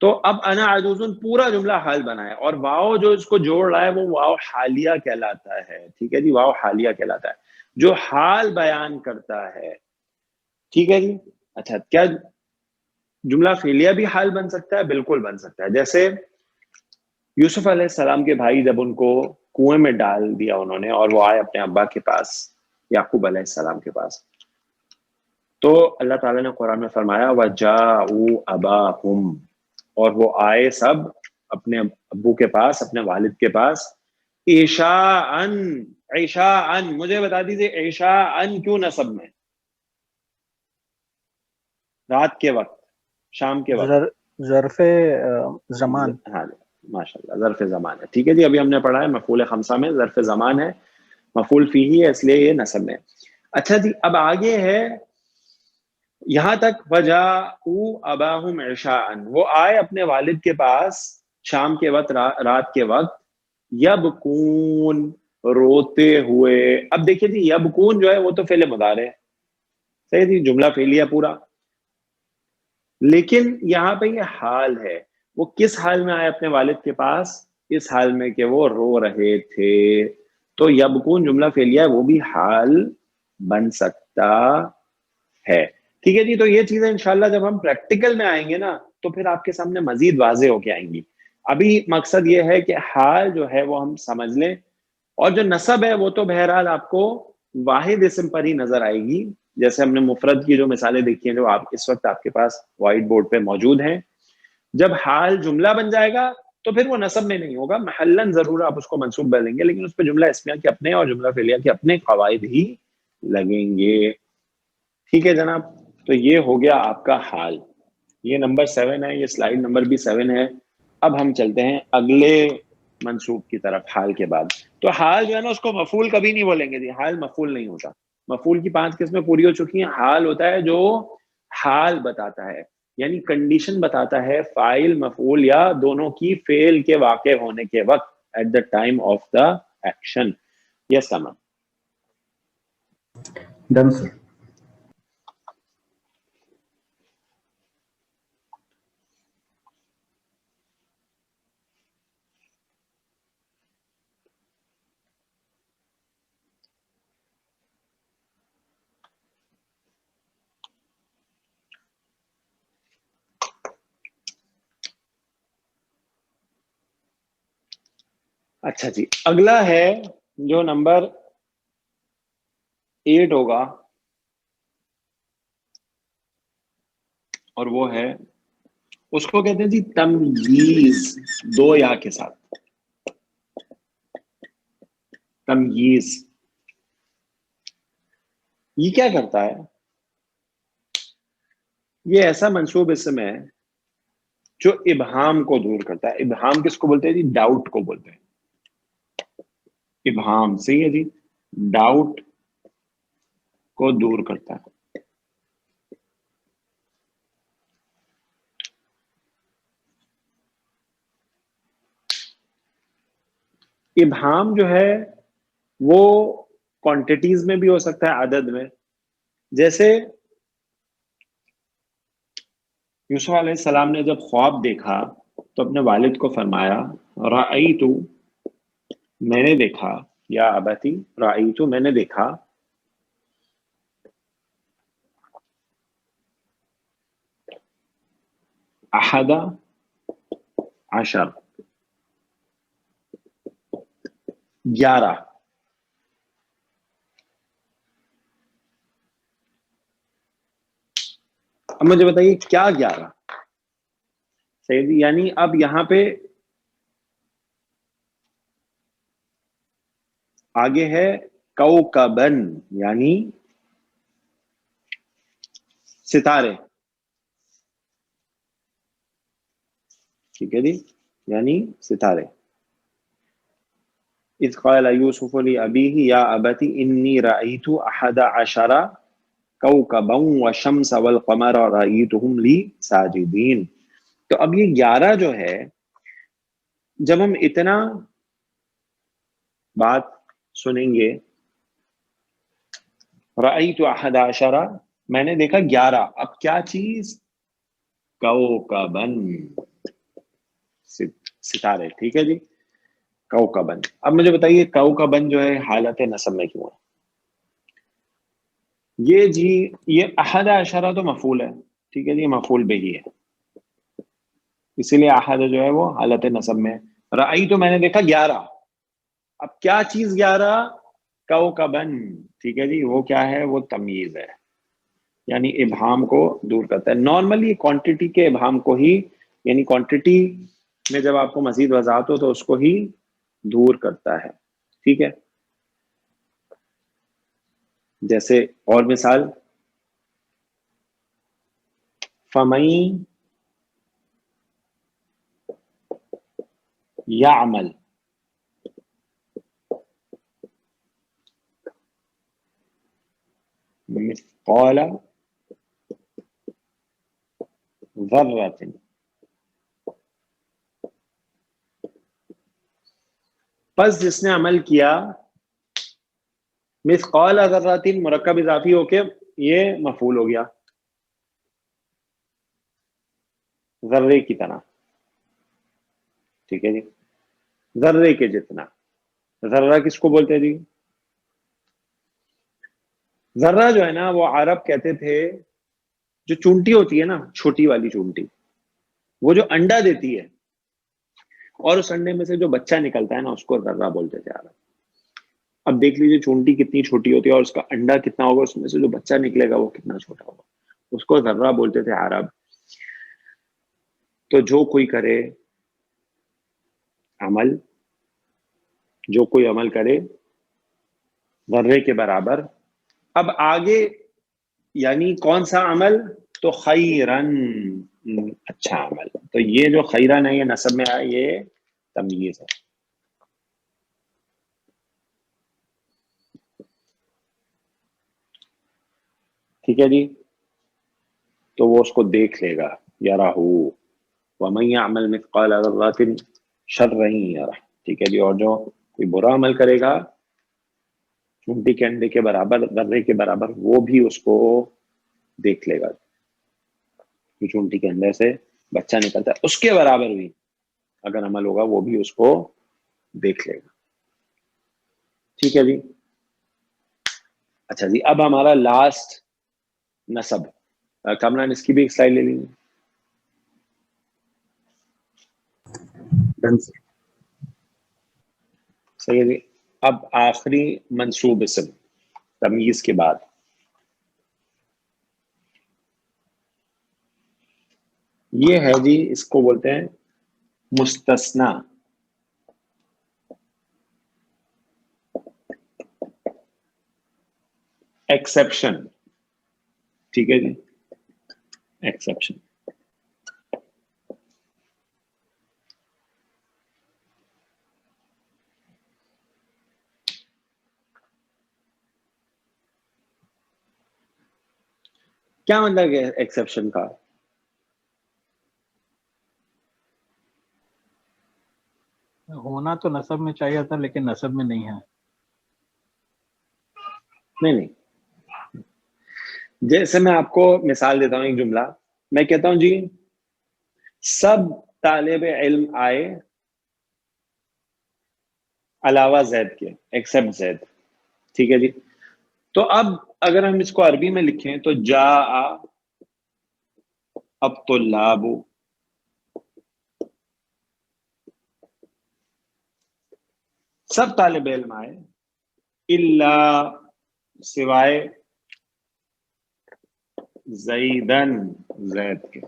تو اب انا عجوز پورا جملہ حال بنا ہے, اور واو جو اس کو جوڑ رہا ہے وہ واو حالیہ کہلاتا ہے. ٹھیک ہے جی, واو حالیہ کہلاتا ہے جو حال بیان کرتا ہے. ٹھیک ہے جی. اچھا, کیا جملہ فعلیہ بھی حال بن سکتا ہے؟ بالکل بن سکتا ہے. جیسے یوسف علیہ السلام کے بھائی جب ان کو کنویں میں ڈال دیا انہوں نے, اور وہ آئے اپنے ابا کے پاس, یعقوب علیہ السلام کے پاس, تو اللہ تعالیٰ نے قرآن میں فرمایا وَجَاءُوا أَبَاهُمْ, اور وہ آئے سب اپنے ابو کے پاس, اپنے والد کے پاس, عشاءً. عشاءً, مجھے بتا دیجئے عشاءً کیوں نصب میں؟ رات کے وقت, شام کے وقت. ظرف زمان. ہاں ماشاء اللہ, ظرف زمان ہے. ٹھیک ہے جی, ابھی ہم نے پڑھا ہے مفعول خمسہ میں ظرف زمان ہے, مفعول فیہ ہے, اس لیے یہ نصب میں. اچھا جی, اب آگے ہے یہاں تک وَجَاءُوا أَبَاهُمْ عِشَاءً, وہ آئے اپنے والد کے پاس شام کے وقت, رات کے وقت, یبکون, روتے ہوئے. اب دیکھیں جی, یبکون جو ہے وہ تو فعل مضارع ہے, صحیح جی, جملہ فعلیہ پورا, لیکن یہاں پہ یہ حال ہے. وہ کس حال میں آئے اپنے والد کے پاس؟ اس حال میں کہ وہ رو رہے تھے. تو یبکون جملہ فعلیہ ہے, وہ بھی حال بن سکتا ہے. ٹھیک ہے جی. تو یہ چیزیں انشاءاللہ جب ہم پریکٹیکل میں آئیں گے نا تو پھر آپ کے سامنے مزید واضح ہو کے آئیں گی. ابھی مقصد یہ ہے کہ حال جو ہے وہ ہم سمجھ لیں, اور جو نصب ہے وہ تو بہرحال آپ کو واحد اسم پر ہی نظر آئے گی. جیسے ہم نے مفرد کی جو مثالیں دیکھی ہیں جو آپ اس وقت آپ کے پاس وائٹ بورڈ پہ موجود ہیں, جب حال جملہ بن جائے گا تو پھر وہ نصب میں نہیں ہوگا, محلن ضرور آپ اس کو منصوب کر لیں گے, لیکن اس پہ جملہ اسمیہ کے اپنے اور جملہ فعلیہ کے اپنے قواعد ہی لگیں گے. ٹھیک ہے جناب, تو یہ ہو گیا آپ کا حال. یہ نمبر 7 ہے, یہ سلائیڈ نمبر بھی 7 ہے. اب ہم چلتے ہیں اگلے منصوب کی طرف حال کے بعد. تو حال جو ہے نا اس کو مفعول کبھی نہیں بولیں گے جی, حال مفعول نہیں ہوتا. مفعول کی 5 قسمیں پوری ہو چکی ہیں. حال ہوتا ہے جو حال بتاتا ہے, یعنی کنڈیشن بتاتا ہے فاعل مفعول یا دونوں کی فعل کے واقع ہونے کے وقت, at the time of the action. Yes سما. Done, sir. اچھا جی، اگلا ہے جو نمبر 8 ہوگا، اور وہ ہے، اس کو کہتے ہیں جی تمییز، 2 یا کے ساتھ، تمییز. یہ کیا کرتا ہے؟ یہ ایسا منصوب اسم ہے جو ابہام کو دور کرتا ہے. ابہام کس کو بولتے ہیں جی؟ ڈاؤٹ کو بولتے ہیں. ابہام، صحیح ہے جی، ڈاؤٹ کو دور کرتا ہے. ابہام جو ہے وہ کوانٹیٹیز میں بھی ہو سکتا ہے، عدد میں. جیسے یوسف علیہ السلام نے جب خواب دیکھا تو اپنے والد کو فرمایا رأیتو، میں نے دیکھا، یا ابتی رأیتو، میں نے دیکھا، احد عشر، 11. اب مجھے بتائیے کیا 11؟ صحیح جی، یعنی اب یہاں پہ آگے ہے کوکبن، یعنی ستارے. ٹھیک ہے جی، یعنی ستارے. اذ قال یوسف لأبیہ یا ابت انی رأیت 11 کوکبا والشمس والقمر رأیتهم لی ساجدین. تو اب یہ 11 جو ہے، جب ہم اتنا بات سنیں گے، رأیت 11، میں نے دیکھا 11، اب کیا چیز؟ کوکبن، ستارے. ٹھیک ہے جی، کوکبن. اب مجھے بتائیے کوکبن جو ہے حالت نصب میں کیوں ہے؟ یہ جی، یہ 11 تو مفعول ہے، ٹھیک ہے جی، مفعول به ہے، اسی لیے احد جو ہے وہ حالت نصب میں. رأی تو میں نے دیکھا 11، اب کیا چیز 11؟ کوکبن. ٹھیک ہے جی، وہ کیا ہے؟ وہ تمییز ہے، یعنی ابہام کو دور کرتا ہے. نارملی کوانٹٹی کے ابہام کو ہی، یعنی کوانٹٹی میں جب آپ کو مزید وضاحت ہو تو اس کو ہی دور کرتا ہے. ٹھیک ہے، جیسے اور مثال، فَمَن يَعْمَلْ مثقال ذرة، پس جس نے عمل کیا، مثقال ذرات، مرکب اضافی ہو کے یہ مفعول ہو گیا، ذرے کی طرح. ٹھیک ہے جی، ذرے کے جتنا. ذرہ کس کو بولتے ہیں جی؟ ذرہ جو ہے نا، وہ عرب کہتے تھے، جو چونٹی ہوتی ہے نا، چھوٹی والی چونٹی، وہ جو انڈا دیتی ہے اور اس انڈے میں سے جو بچہ نکلتا ہے نا، اس کو ذرہ بولتے تھے عرب. اب دیکھ لیجیے چونٹی کتنی چھوٹی ہوتی ہے اور اس کا انڈا کتنا ہوگا، اس میں سے جو بچہ نکلے گا وہ کتنا چھوٹا ہوگا، اس کو ذرہ بولتے تھے عرب. تو جو کوئی کرے عمل، جو کوئی عمل کرے ذرے کے برابر. اب آگے یعنی کون سا عمل؟ تو خیرن، اچھا عمل. تو یہ جو خیرن ہے، یہ نسب میں آیا، یہ تمییز ہے. ٹھیک ہے جی، تو وہ اس کو دیکھ لے گا، یراہو. وَمَن يَعْمَلْ مِثْقَالَ ذَرَّةٍ شَرًّا یَرَہُ. ٹھیک ہے جی، اور جو کوئی برا عمل کرے گا چونٹی کے انڈے کے برابر، ذرے کے برابر، وہ بھی اس کو دیکھ لے گا. جو چونٹی کے انڈے سے بچہ نکلتا ہے اس کے برابر بھی اگر عمل ہوگا، وہ بھی اس کو دیکھ لے گا. ٹھیک ہے جی. اچھا جی، اب ہمارا لاسٹ نسب. کامران اس کی بھی ایک سلائڈ لے لیں. Done, sir. صحیح ہے. اب آخری منصوب اسم تمیز کے بعد یہ ہے جی، اس کو بولتے ہیں مستثنا. ایکسیپشن. ٹھیک ہے جی، ایکسیپشن. کیا مطلب ہے ایکسیپشن کا؟ ہونا تو نسب میں چاہیے تھا لیکن نسب میں نہیں ہے. نہیں، جیسے میں آپ کو مثال دیتا ہوں، ایک جملہ میں کہتا ہوں جی سب طالب علم آئے علاوہ زید کے، ایکسپٹ زید. ٹھیک ہے جی. تو اب اگر ہم اس کو عربی میں لکھیں تو جاء الطلاب، سب طالب علم آئے الا سوائے زیدن، زید کے.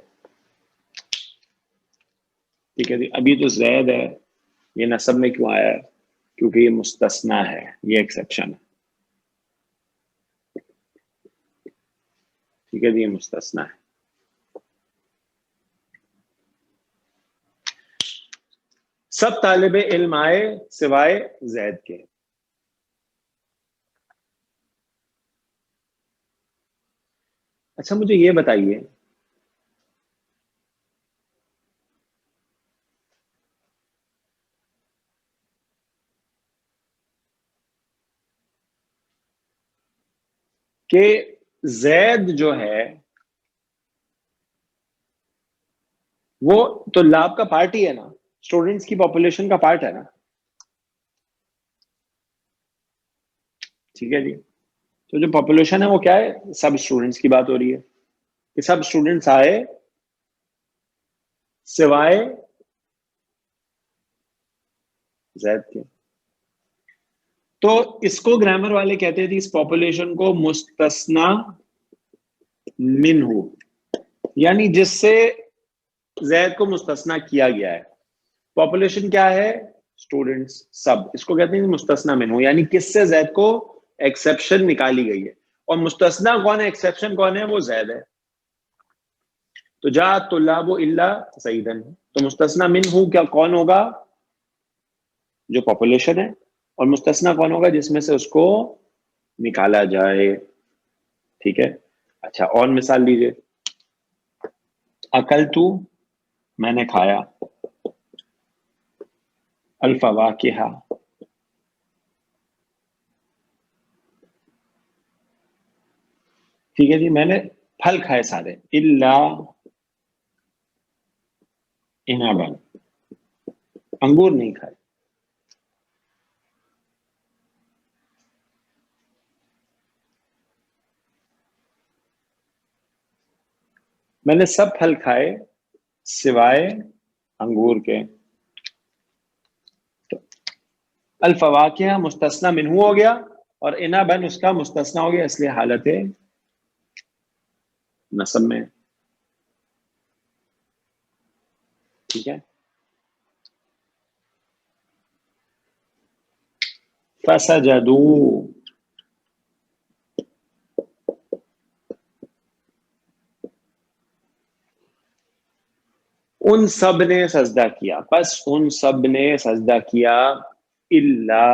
ٹھیک ہے جی. اب یہ جو زید ہے یہ نسب میں کیوں آیا ہے؟ کیونکہ یہ مستثنا ہے، یہ ایکسیپشن ہے. ٹھیک ہے جی، یہ مستثنا ہے. سب طالب علم آئے سوائے زید کے. اچھا مجھے یہ بتائیے کہ زید جو ہے وہ تو لاب کا پارٹ ہی ہے نا، اسٹوڈنٹس کی پاپولیشن کا پارٹ ہے نا. ٹھیک ہے جی. تو جو پاپولیشن ہے وہ کیا ہے؟ سب اسٹوڈنٹس کی بات ہو رہی ہے کہ سب اسٹوڈنٹس آئے سوائے زید کے. تو اس کو گرامر والے کہتے تھے اس پاپولیشن کو مستثنا منہ، یعنی جس سے زید کو مستثنا کیا گیا ہے. پاپولیشن کیا ہے؟ اسٹوڈنٹس سب. اس کو کہتے ہیں مستثنا منہ، یعنی کس سے زید کو ایکسیپشن نکالی گئی ہے. اور مستثنا کون ہے، ایکسیپشن کون ہے؟ وہ زید ہے. تو جاء الطلاب الا زیدن، تو مستثنا منہ کیا کون ہوگا؟ جو پاپولیشن ہے. اور مستثنا کون ہوگا؟ جس میں سے اس کو نکالا جائے. ٹھیک ہے. اچھا اور مثال لیجئے. اکلت، میں نے کھایا. الفواکہ، ٹھیک ہے جی، میں نے پھل کھائے سارے. الا عنبا، انگور نہیں کھائے. میں نے سب پھل کھائے سوائے انگور کے. الفواکہ مستثنا منہ ہو گیا اور عنبا اس کا مستثنا ہو گیا، اس لیے حالت نسب میں. ٹھیک ہے. فسجدوا، ان سب نے سجدہ کیا. بس ان سب نے سجدہ کیا الا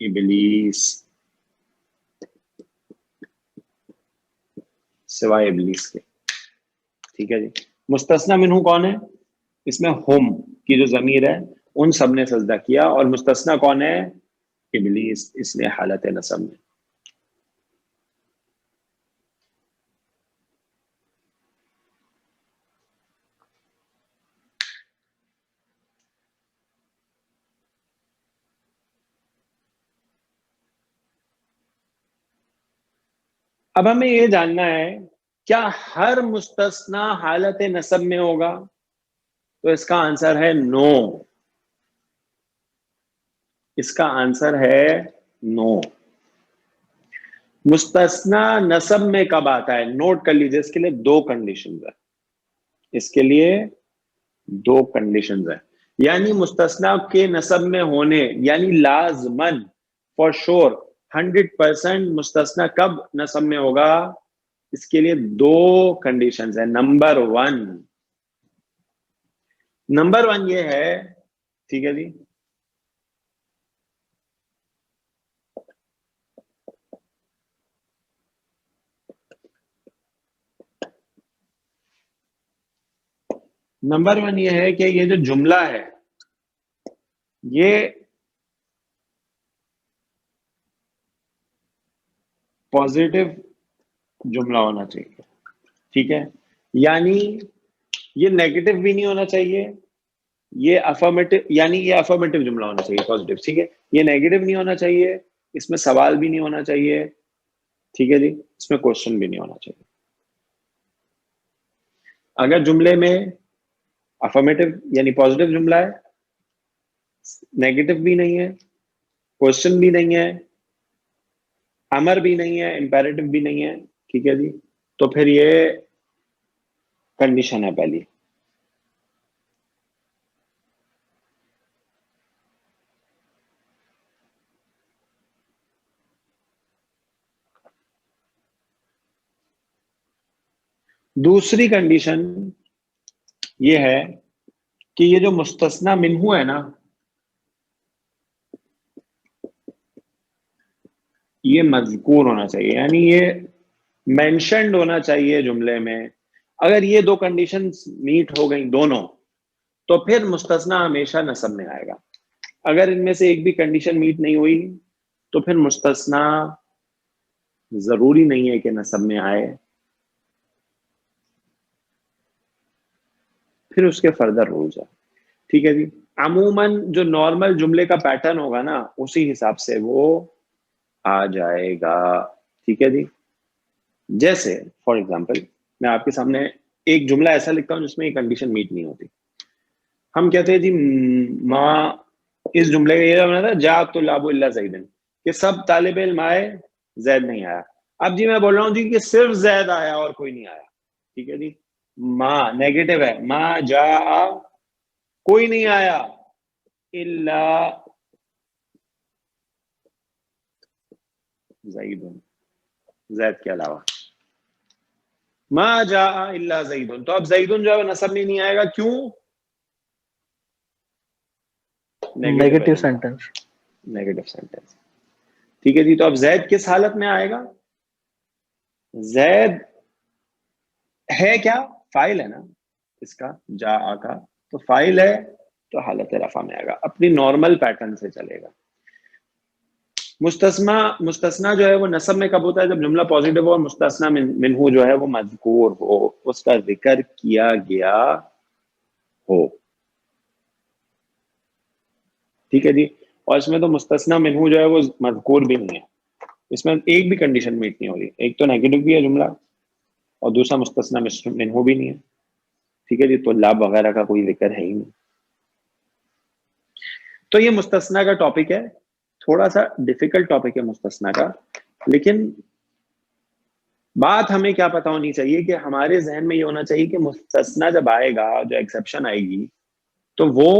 ابلیس، سوائے ابلیس کے. ٹھیک ہے جی. مستثنا منہ کون ہے؟ اس میں ہم کی جو ضمیر ہے، ان سب نے سجدہ کیا. اور مستثنا کون ہے؟ ابلیس، اس لیے حالت نسب میں. اب ہمیں یہ جاننا ہے کیا ہر مستثنا حالت نسب میں ہوگا؟ تو اس کا آنسر ہے نو. اس کا آنسر ہے نو. مستثنا نسب میں کب آتا ہے؟ نوٹ کر لیجیے اس کے لیے دو کنڈیشنز ہیں. اس کے لیے دو کنڈیشنز ہیں. یعنی مستثنا کے نسب میں ہونے یعنی لازمن فار شور 100% مستثنا کب نسب میں ہوگا؟ اس کے لیے دو کنڈیشنز ہیں. نمبر ون یہ ہے، ٹھیک ہے جی، نمبر ون یہ ہے کہ یہ جو جملہ ہے یہ پازیٹیو جملہ ہونا چاہیے. ٹھیک ہے، یعنی یہ نیگیٹو بھی نہیں ہونا چاہیے، یہ افرمیٹو یعنی یہ افرمیٹو جملہ ہونا چاہیے، پازیٹیو. ٹھیک ہے، یہ نیگیٹو نہیں ہونا چاہیے، اس میں سوال بھی نہیں ہونا چاہیے. ٹھیک ہے جی، اس میں کوشچن بھی نہیں ہونا چاہیے. اگر جملے میں افرمیٹو یعنی پازیٹیو جملہ ہے، نیگیٹو بھی نہیں ہے، کوشچن بھی نہیں ہے، امر بھی نہیں ہے، امپیریٹو بھی نہیں ہے، ٹھیک ہے جی، تو پھر یہ کنڈیشن ہے پہلی. دوسری کنڈیشن یہ ہے کہ یہ جو مستثنا منہو ہے نا، یہ مذکور ہونا چاہیے، یعنی یہ مینشنڈ ہونا چاہیے جملے میں. اگر یہ دو کنڈیشنز میٹ ہو گئی دونوں، تو پھر مستثنا ہمیشہ نسب میں آئے گا. اگر ان میں سے ایک بھی کنڈیشن میٹ نہیں ہوئی تو پھر مستثنا ضروری نہیں ہے کہ نسب میں آئے. پھر اس کے فردر رولز ہے. ٹھیک ہے جی، عموماً جو نارمل جملے کا پیٹرن ہوگا نا اسی حساب سے وہ آ جائے گا. ٹھیک ہے جی، جیسے فار ایگزامپل میں آپ کے سامنے ایک جملہ ایسا لکھتا ہوں جس میں یہ کنڈیشن میٹ نہیں ہوتی. ہم کہتے ہیں جی ماں، اس جملے کا یہ بنا تھا جا طلاب الا زید، کہ سب طالب علم آئے، زید نہیں آیا. اب جی میں بول رہا ہوں جی کہ صرف زید آیا اور کوئی نہیں آیا. ٹھیک ہے جی، ماں نیگیٹو ہے، ماں جا کوئی نہیں آیا، الا زید، زید کے علاوہ، ما جاء الا زید. تو اب زیدن جو ہے نسب میں نہیں آئے گا. کیوں؟ Negative sentence. Negative sentence. ٹھیک ہے جی، تو اب زید کس حالت میں آئے گا؟ زید ہے کیا؟ فاعل ہے نا اس کا، جا کا تو فاعل ہے تو حالت رفع میں آئے گا، اپنی نارمل پیٹرن سے چلے گا. مستثنا جو ہے وہ نسب میں کب ہوتا ہے؟ جب جملہ پازیٹیو ہو اور مستثنا منہو جو ہے وہ مذکور ہو، اس کا ذکر کیا گیا ہو. ٹھیک ہے جی، اور اس میں تو مستثنا منہو جو ہے وہ مذکور بھی نہیں ہے، اس میں ایک بھی کنڈیشن میٹ نہیں ہو رہی. ایک تو نیگیٹو بھی ہے جملہ اور دوسرا مستثنا منہو بھی نہیں ہے. ٹھیک ہے جی، تو لاب وغیرہ کا کوئی ذکر ہے ہی نہیں. تو یہ مستثنا کا ٹاپک ہے، تھوڑا سا ڈیفیکلٹ ٹاپک ہے مستثنا کا، لیکن بات ہمیں کیا پتا ہونی چاہیے کہ ہمارے ذہن میں یہ ہونا چاہیے کہ مستثنا جب آئے گا، جو ایکسیپشن آئے گی، تو وہ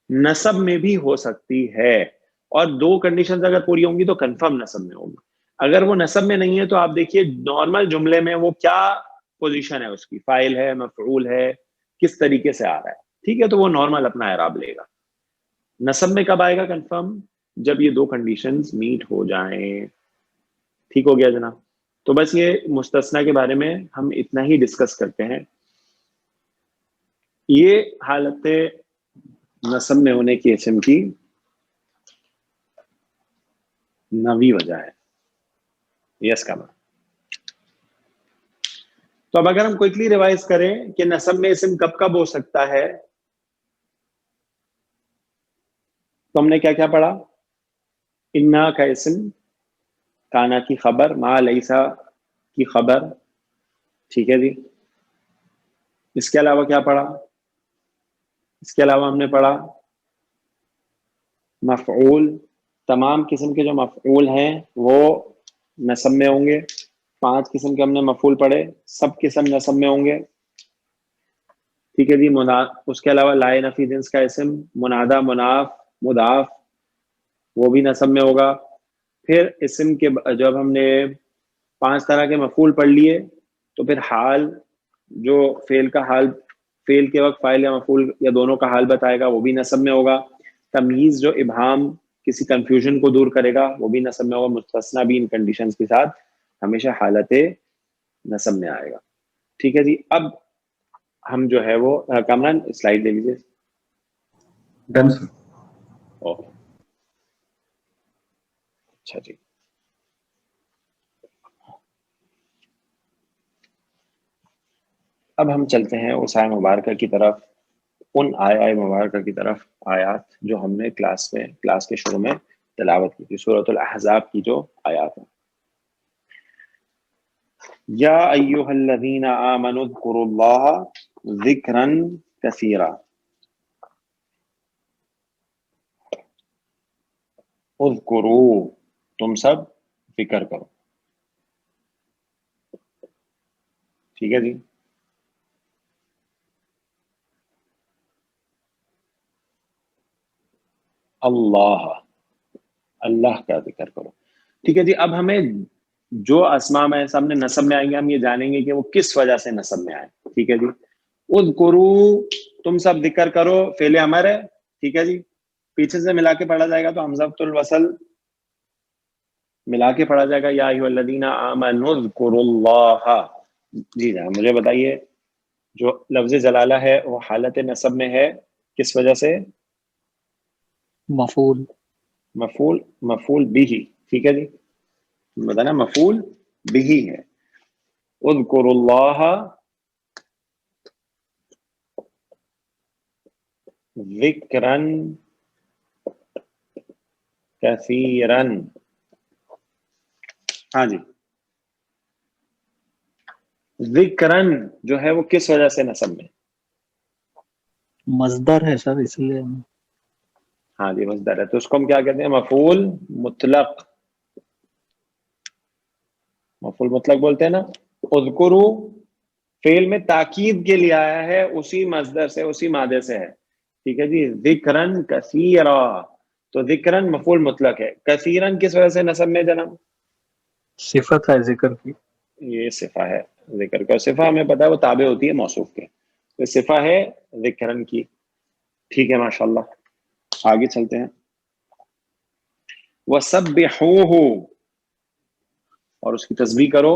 نسب میں بھی ہو سکتی ہے، اور دو کنڈیشنز اگر پوری ہوں گی تو کنفرم نسب میں ہوگی. اگر وہ نسب میں نہیں ہے تو آپ دیکھیے نارمل جملے میں وہ کیا پوزیشن ہے اس کی، فاعل ہے، مفعول ہے، کس طریقے سے آ رہا ہے. ٹھیک ہے، تو وہ نارمل اپنا اعراب لے گا. نسب میں کب آئے گا کنفرم؟ جب یہ دو کنڈیشنز میٹ ہو جائیں. ٹھیک ہو گیا جناب؟ تو بس یہ مستثنا کے بارے میں ہم اتنا ہی ڈسکس کرتے ہیں. یہ حالت نسب میں ہونے کی اسم کی نوی وجہ ہے. یس کا بات. تو اب اگر ہم کوئکلی ریوائز کریں کہ نسب میں اسم کب کب ہو سکتا ہے، تو ہم نے کیا کیا پڑھا؟ انا کا اسم، کانا کی خبر، ما لیسا کی خبر. ٹھیک ہے جی، اس کے علاوہ کیا پڑھا؟ اس کے علاوہ ہم نے پڑھا مفعول، تمام قسم کے جو مفعول ہیں وہ نصب میں ہوں گے. 5 قسم کے ہم نے مفعول پڑھے، سب قسم نصب میں ہوں گے. ٹھیک ہے جی. اس کے علاوہ لائے نفی جنس کا اسم، منادہ، مناف، مضاف، وہ بھی نصب میں ہوگا. پھر اسم کے جب ہم نے 5 طرح کے مفعول پڑھ لیے تو پھر حال، جو فعل کا حال، فعل کے وقت فاعل یا مفعول یا دونوں کا حال بتائے گا، وہ بھی نصب میں ہوگا. تمییز جو ابہام کسی کنفیوژن کو دور کرے گا وہ بھی نصب میں ہوگا. مستثنیٰ بھی ان کنڈیشنز کے ساتھ ہمیشہ حالت نصب میں آئے گا. ٹھیک ہے جی. اب ہم جو ہے وہ کامران سلائیڈ لے لیجیے. ڈن سر. اوکے اچھا جی. اب ہم چلتے ہیں اس آیہ مبارکہ کی طرف، ان آیہ مبارکہ کی طرف، آیات جو ہم نے کلاس کے شروع میں تلاوت کی تھی، سورۃ الاحزاب کی جو آیات ہیں. یا ایھا الذین آمنوا اذکروا اللہ ذکرا کثیرا. اذکروا، تم سب ذکر کرو. ٹھیک ہے جی. اللہ کا ذکر کرو. ٹھیک ہے جی. اب ہمیں جو اسماء میں سامنے نصب میں آئیں گے ہم یہ جانیں گے کہ وہ کس وجہ سے نصب میں آئے. ٹھیک ہے جی. اذکروا، تم سب ذکر کرو، فعل امر ہے. ٹھیک ہے جی. پیچھے سے ملا کے پڑھا جائے گا تو حمزۃ الوصل ملا کے پڑھا جائے گا. یا ایھا الذین آمنوا اذکروا اللہ. جی جناب مجھے بتائیے، جو لفظ جلالہ ہے وہ حالت نصب میں ہے کس وجہ سے؟ مفعول بھی. ٹھیک ہے جی. بتانا مفعول بھی ہے. اذکروا اللہ ذکرا کثیرا. ہاں جی. ذکرن جو ہے وہ کس وجہ سے نصب میں؟ مصدر ہے سر اس لیے. ہاں جی مصدر ہے، تو اس کو ہم کیا کہتے ہیں؟ مفعول مطلق. مفعول مطلق بولتے ہیں نا. اذکروا فعل میں تاکید کے لیے آیا ہے، اسی مصدر سے، اسی مادے سے ہے. ٹھیک ہے جی. ذکرن کثیرا، تو ذکرن مفعول مطلق ہے. کثیرن کس وجہ سے نصب میں جناب؟ صفت ہے ذکر کی. یہ صفہ ہے ذکر کا. صفہ ہمیں پتا ہے وہ تابع ہوتی ہے موصوف کے، تو صفہ ہے ذکرن کی. ٹھیک ہے ماشاءاللہ. آگے چلتے ہیں. وَسَبِّحُوهُ، اور اس کی تسبیح کرو.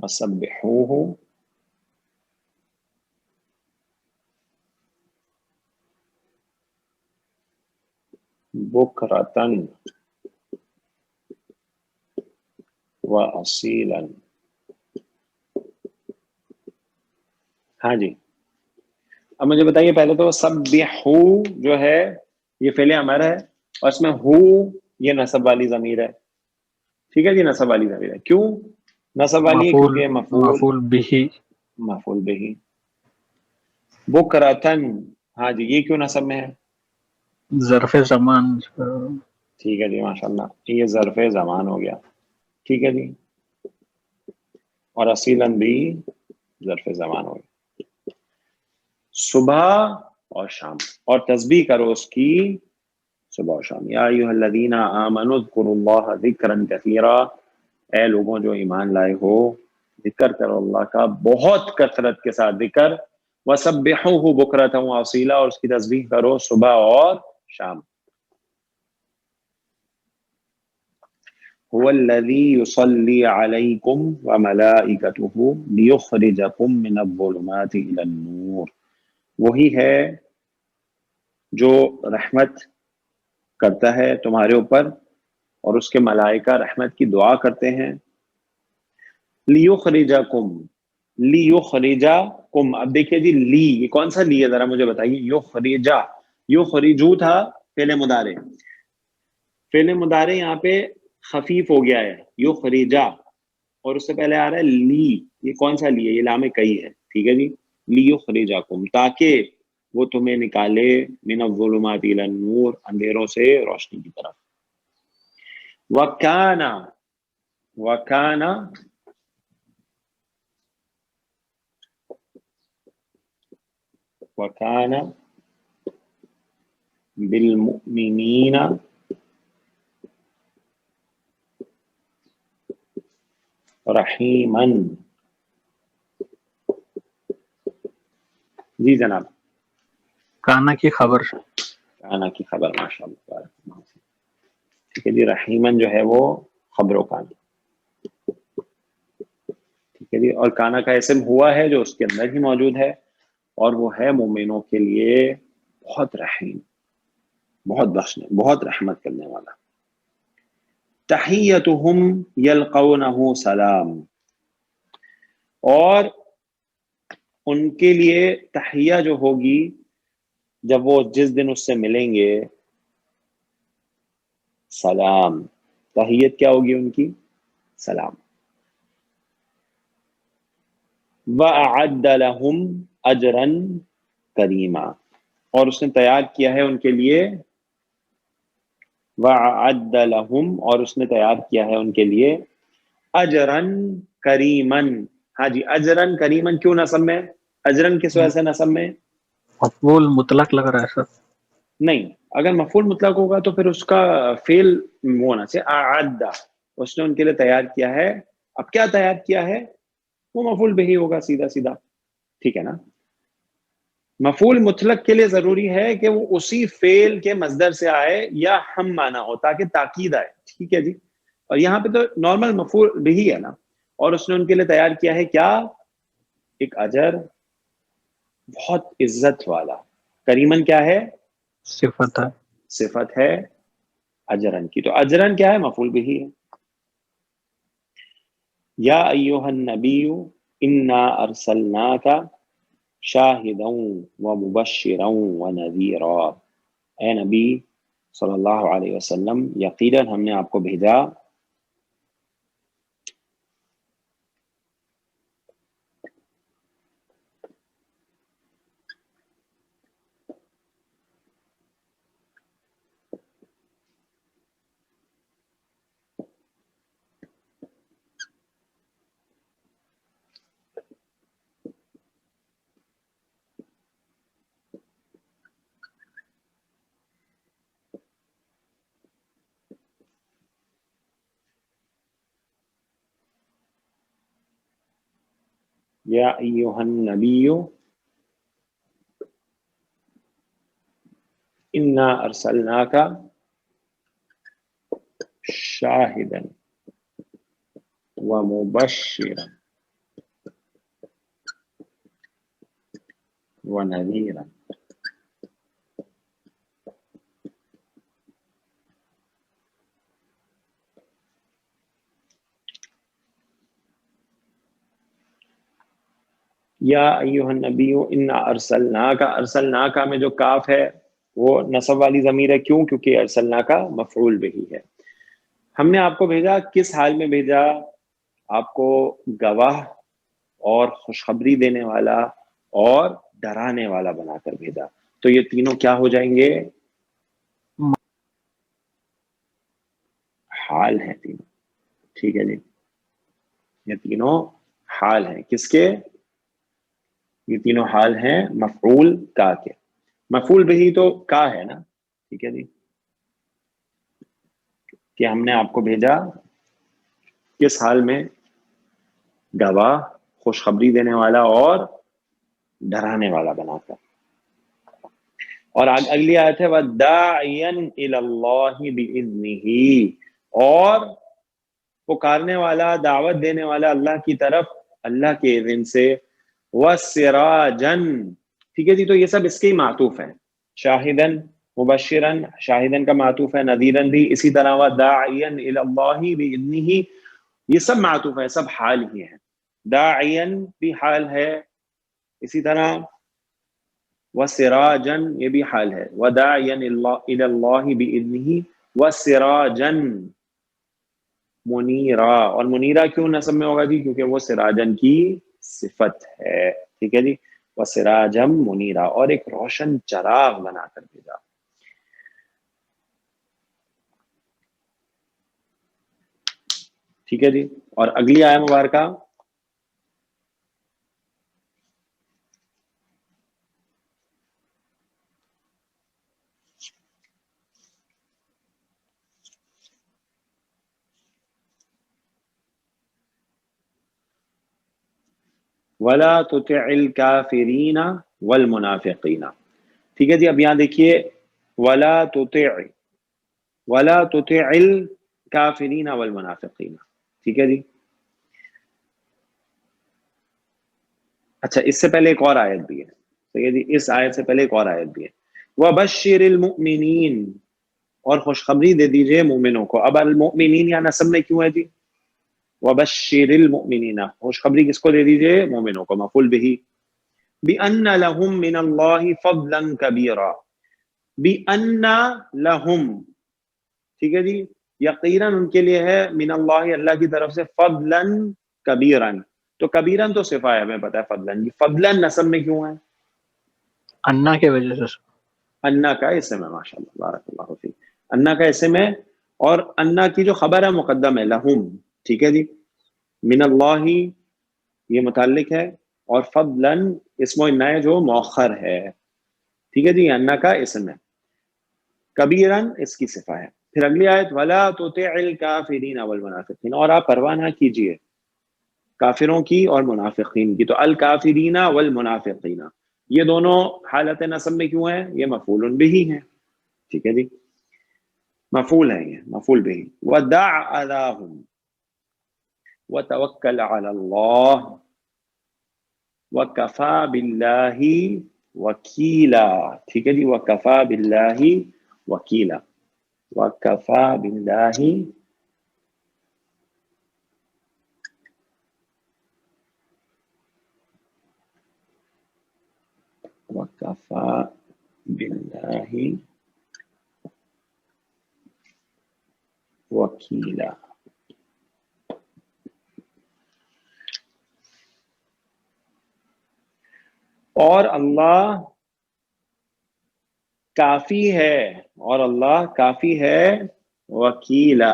وَسَبِّحُوهُ بُکْرَةً وَأَصِیلًا. ہاں جی. اب مجھے بتائیے پہلے تو سبحو جو ہے یہ فعل امر ہے، اور اس میں ہو یہ نصب والی ضمیر ہے. ٹھیک ہے جی. نصب والی ضمیر ہے. کیوں نصب والی ہے؟ کیونکہ مفعول بھی. مفعول بھی. بکرتن، ہاں جی، یہ کیوں نصب میں ہے؟ ظرف زمان. ٹھیک ہے جی ماشاءاللہ. یہ ظرف زمان ہو گیا. ٹھیک ہے جی. اور اصیلاً بھی ظرف زمان ہو گیا. صبح اور شام، اور تسبیح کرو اس کی صبح و شام. یا ایھا الذین آمنوا اذکروا اللہ ذکرا کثیرا. اے لوگوں جو ایمان لائے ہو، ذکر کرو اللہ کا بہت کثرت کے ساتھ ذکر. وَسَبِّحُوهُ بُکْرَةً وَأَصِیلًا، اور اس کی تسبیح کرو صبح اور شام. هُوَ الَّذِی یُصَلِّی عَلَیکُم وَمَلَائِکَتُهُ لِیُخْرِجَکُم مِّنَ الظُّلُمَاتِ إِلَى النُّورِ. وہی ہے جو رحمت کرتا ہے تمہارے اوپر، اور اس کے ملائکہ رحمت کی دعا کرتے ہیں. لیخرجکم، لیخرجکم. اب دیکھیے جی، لی یہ کون سا لی ہے ذرا مجھے بتائیے. یخرجا، یخرجو تھا فعل مضارع. فعل مضارع یہاں پہ خفیف ہو گیا ہے، یخرجا، اور اس سے پہلے آ رہا ہے لی. یہ کون سا لی ہے؟ یہ لام کئی ہے. ٹھیک ہے جی. لیخرجکم تاکہ وہ تمہیں نکالے من الظلمات الی النور اندھیروں سے روشنی کی طرف. وکانا بالمؤمنین رحیمن. جی جناب. کانا کی خبر. کانا کی خبر، ماشاء اللہ. ٹھیک ہے جی. رحیمن جو ہے وہ خبر و کانا. ٹھیک ہے جی. اور کانا کا اسم ہوا ہے جو اس کے اندر ہی موجود ہے، اور وہ ہے مومنوں کے لیے بہت رحیم، بہت بخشنے، بہت رحمت کرنے والا. تحیتہم یلقونہ سلام، اور ان کے لیے تحیہ جو ہوگی جب وہ جس دن اس سے ملیں گے، سلام. تحیت کیا ہوگی ان کی؟ سلام. وَأَعَدَّ لَهُمْ أَجْرًا كَرِيمًا، اور اس نے تیار کیا ہے ان کے لیے. وَأَعَدَّ لَهُمْ، اور اس نے تیار کیا ہے ان کے لیے اجرن کریمن. ہاں جی، اجرن کریمن کیوں نصب میں؟ اجرن کس وجہ سے نصب میں؟ مفعول مطلق لگ رہا ہے سر. نہیں، اگر مفعول مطلق ہوگا تو پھر اس کا فعل ہونا چاہیے اعد. اس نے ان کے لیے تیار کیا ہے. اب کیا تیار کیا ہے؟ وہ مفعول بہی ہوگا سیدھا سیدھا. ٹھیک ہے نا. مفعول مطلق کے لیے ضروری ہے کہ وہ اسی فعل کے مصدر سے آئے یا ہم مانا ہو تاکہ تاکید آئے. ٹھیک ہے جی. اور یہاں پہ تو نارمل مفعول بہی ہے نا. اور اس نے ان کے لیے تیار کیا ہے کیا؟ ایک اجر بہت عزت والا. کریمن کیا ہے؟ صفت ہے. صفت ہے اجرن کی. تو اجرن کیا ہے؟ مفعول بہی ہے. یا ایھا النبی انا ارسلناک شاہدا ومبشرا ونذیرا. اے نبی صلی اللہ علیہ وسلم، یقیناً ہم نے آپ کو بھیجا یا ایھا النبی انا ارسلناک شاہدا ومبشرا ونذیرا. یا ایھا النبی انا ارسلناک، ارسلناک میں جو کاف ہے وہ نصب والی ضمیر ہے. کیوں؟ کیونکہ ارسلناک مفعول بہی ہے. ہم نے آپ کو بھیجا کس حال میں بھیجا؟ آپ کو گواہ اور خوشخبری دینے والا اور ڈرانے والا بنا کر بھیجا. تو یہ تینوں کیا ہو جائیں گے؟ حال ہیں تینوں. ٹھیک ہے جی. یہ تینوں حال ہیں. کس کے؟ یہ تینوں حال ہیں مفعول کا کے. مفعول بہی تو کا ہے نا. ٹھیک ہے جی. کہ ہم نے آپ کو بھیجا کس حال میں؟ گواہ، خوشخبری دینے والا اور ڈرانے والا بنا کر. اور اگلی آیت ہے وَدَاعِيًا إِلَى اللَّهِ بِإِذْنِهِ، اور پکارنے والا، دعوت دینے والا اللہ کی طرف اللہ کے اذن سے. وَسِرَاجًا، ٹھیک ہے جی. تو یہ سب اس کے ہی معطوف ہیں. شاہدن، مبشرن، شاہدن کا معطوف ہے، نذیرن بھی اسی طرح. وَدَاعِيًا إِلَى اللَّهِ بِإِذْنِهِ، یہ سب معطوف ہے، سب حال ہی ہیں. داعین بھی حال ہے، اسی طرح وَسِرَاجًا یہ بھی حال ہے. وَدَاعِيًا إِلَى اللَّهِ بِإِذْنِهِ وَسِرَاجًا منیرا. اور منیرا کیوں نصب میں ہوگا جی؟ کیونکہ وہ سراجن کی صفت ہے. ٹھیک ہے جی. وسراجا منیرا، اور ایک روشن چراغ بنا کر بھیجا. ٹھیک ہے جی. اور اگلی آیہ مبارکہ وَلَا تُطِعِ الْكَافِرِينَ وَالْمُنَافِقِينَ. ٹھیک ہے جی. اب یہاں دیکھیے وَلَا تُطِعِ الْكَافِرِينَ وَالْمُنَافِقِينَ. ٹھیک ہے جی. اچھا اس سے پہلے ایک اور آیت بھی ہے. ٹھیک ہے جی. اس آیت سے پہلے ایک اور آیت بھی ہے. وَبَشِّرِ الْمُؤْمِنِينَ، اور خوشخبری دے دیجئے مومنوں کو. اب المؤمنین یہاں نصب میں کیوں ہے جی؟ وَبَشِّرِ الْمُؤْمِنِينَ، خوشخبری کس کو دے دیجئے؟ مومنوں کو. مفعول بہ. بِأَنَّ لَهُم مِّنَ اللَّهِ فَضْلًا كَبِيرًا. بِأَنَّ لَهُم، ٹھیک ہے جی، یقیناً ان کے لیے ہے من اللہ، اللہ کی طرف سے، فضلاً کبیراً. تو کبیراً تو صفہ ہے، ہمیں پتہ ہے. فضلاً، فضلاً نصب میں کیوں ہے؟ انا کے وجہ سے. انا کا اسم ہے. ماشاء اللہ، بارک اللہ فیک. انا کا اسم ہے، اور انا کی جو خبر ہے مقدم ہے لہم. ٹھیک ہے جی. من اللہ یہ متعلق ہے، اور فضلاً اسم و انا جو مؤخر ہے. ٹھیک ہے جی. انا کا اسم ہے، کبیراً اس کی صفہ ہے. پھر اگلی آیت وَلَا تُطِعِ الْكَافِرِينَ وَالْمُنَافِقِينَ، اور آپ پرواہ نہ کیجیے کافروں کی اور منافقین کی. تو الکافرین والمنافقین یہ دونوں حالت نصب میں کیوں ہیں؟ یہ مفعول بہ ہیں. ٹھیک ہے جی. مفعول ہے، یہ مفعول بہ. وَدَعْ أَذَاهُمْ وَتَوَكَّلْ عَلَى اللَّهِ وَكَفَى بِاللَّهِ وَكِيلًا. ٹھیک ہے جی. وَكَفَى بِاللَّهِ وَكِيلًا. وَكَفَى بِاللَّهِ وَكَفَى بِاللَّهِ وَكِيلًا. اور اللہ کافی ہے، اور اللہ کافی ہے وکیلا.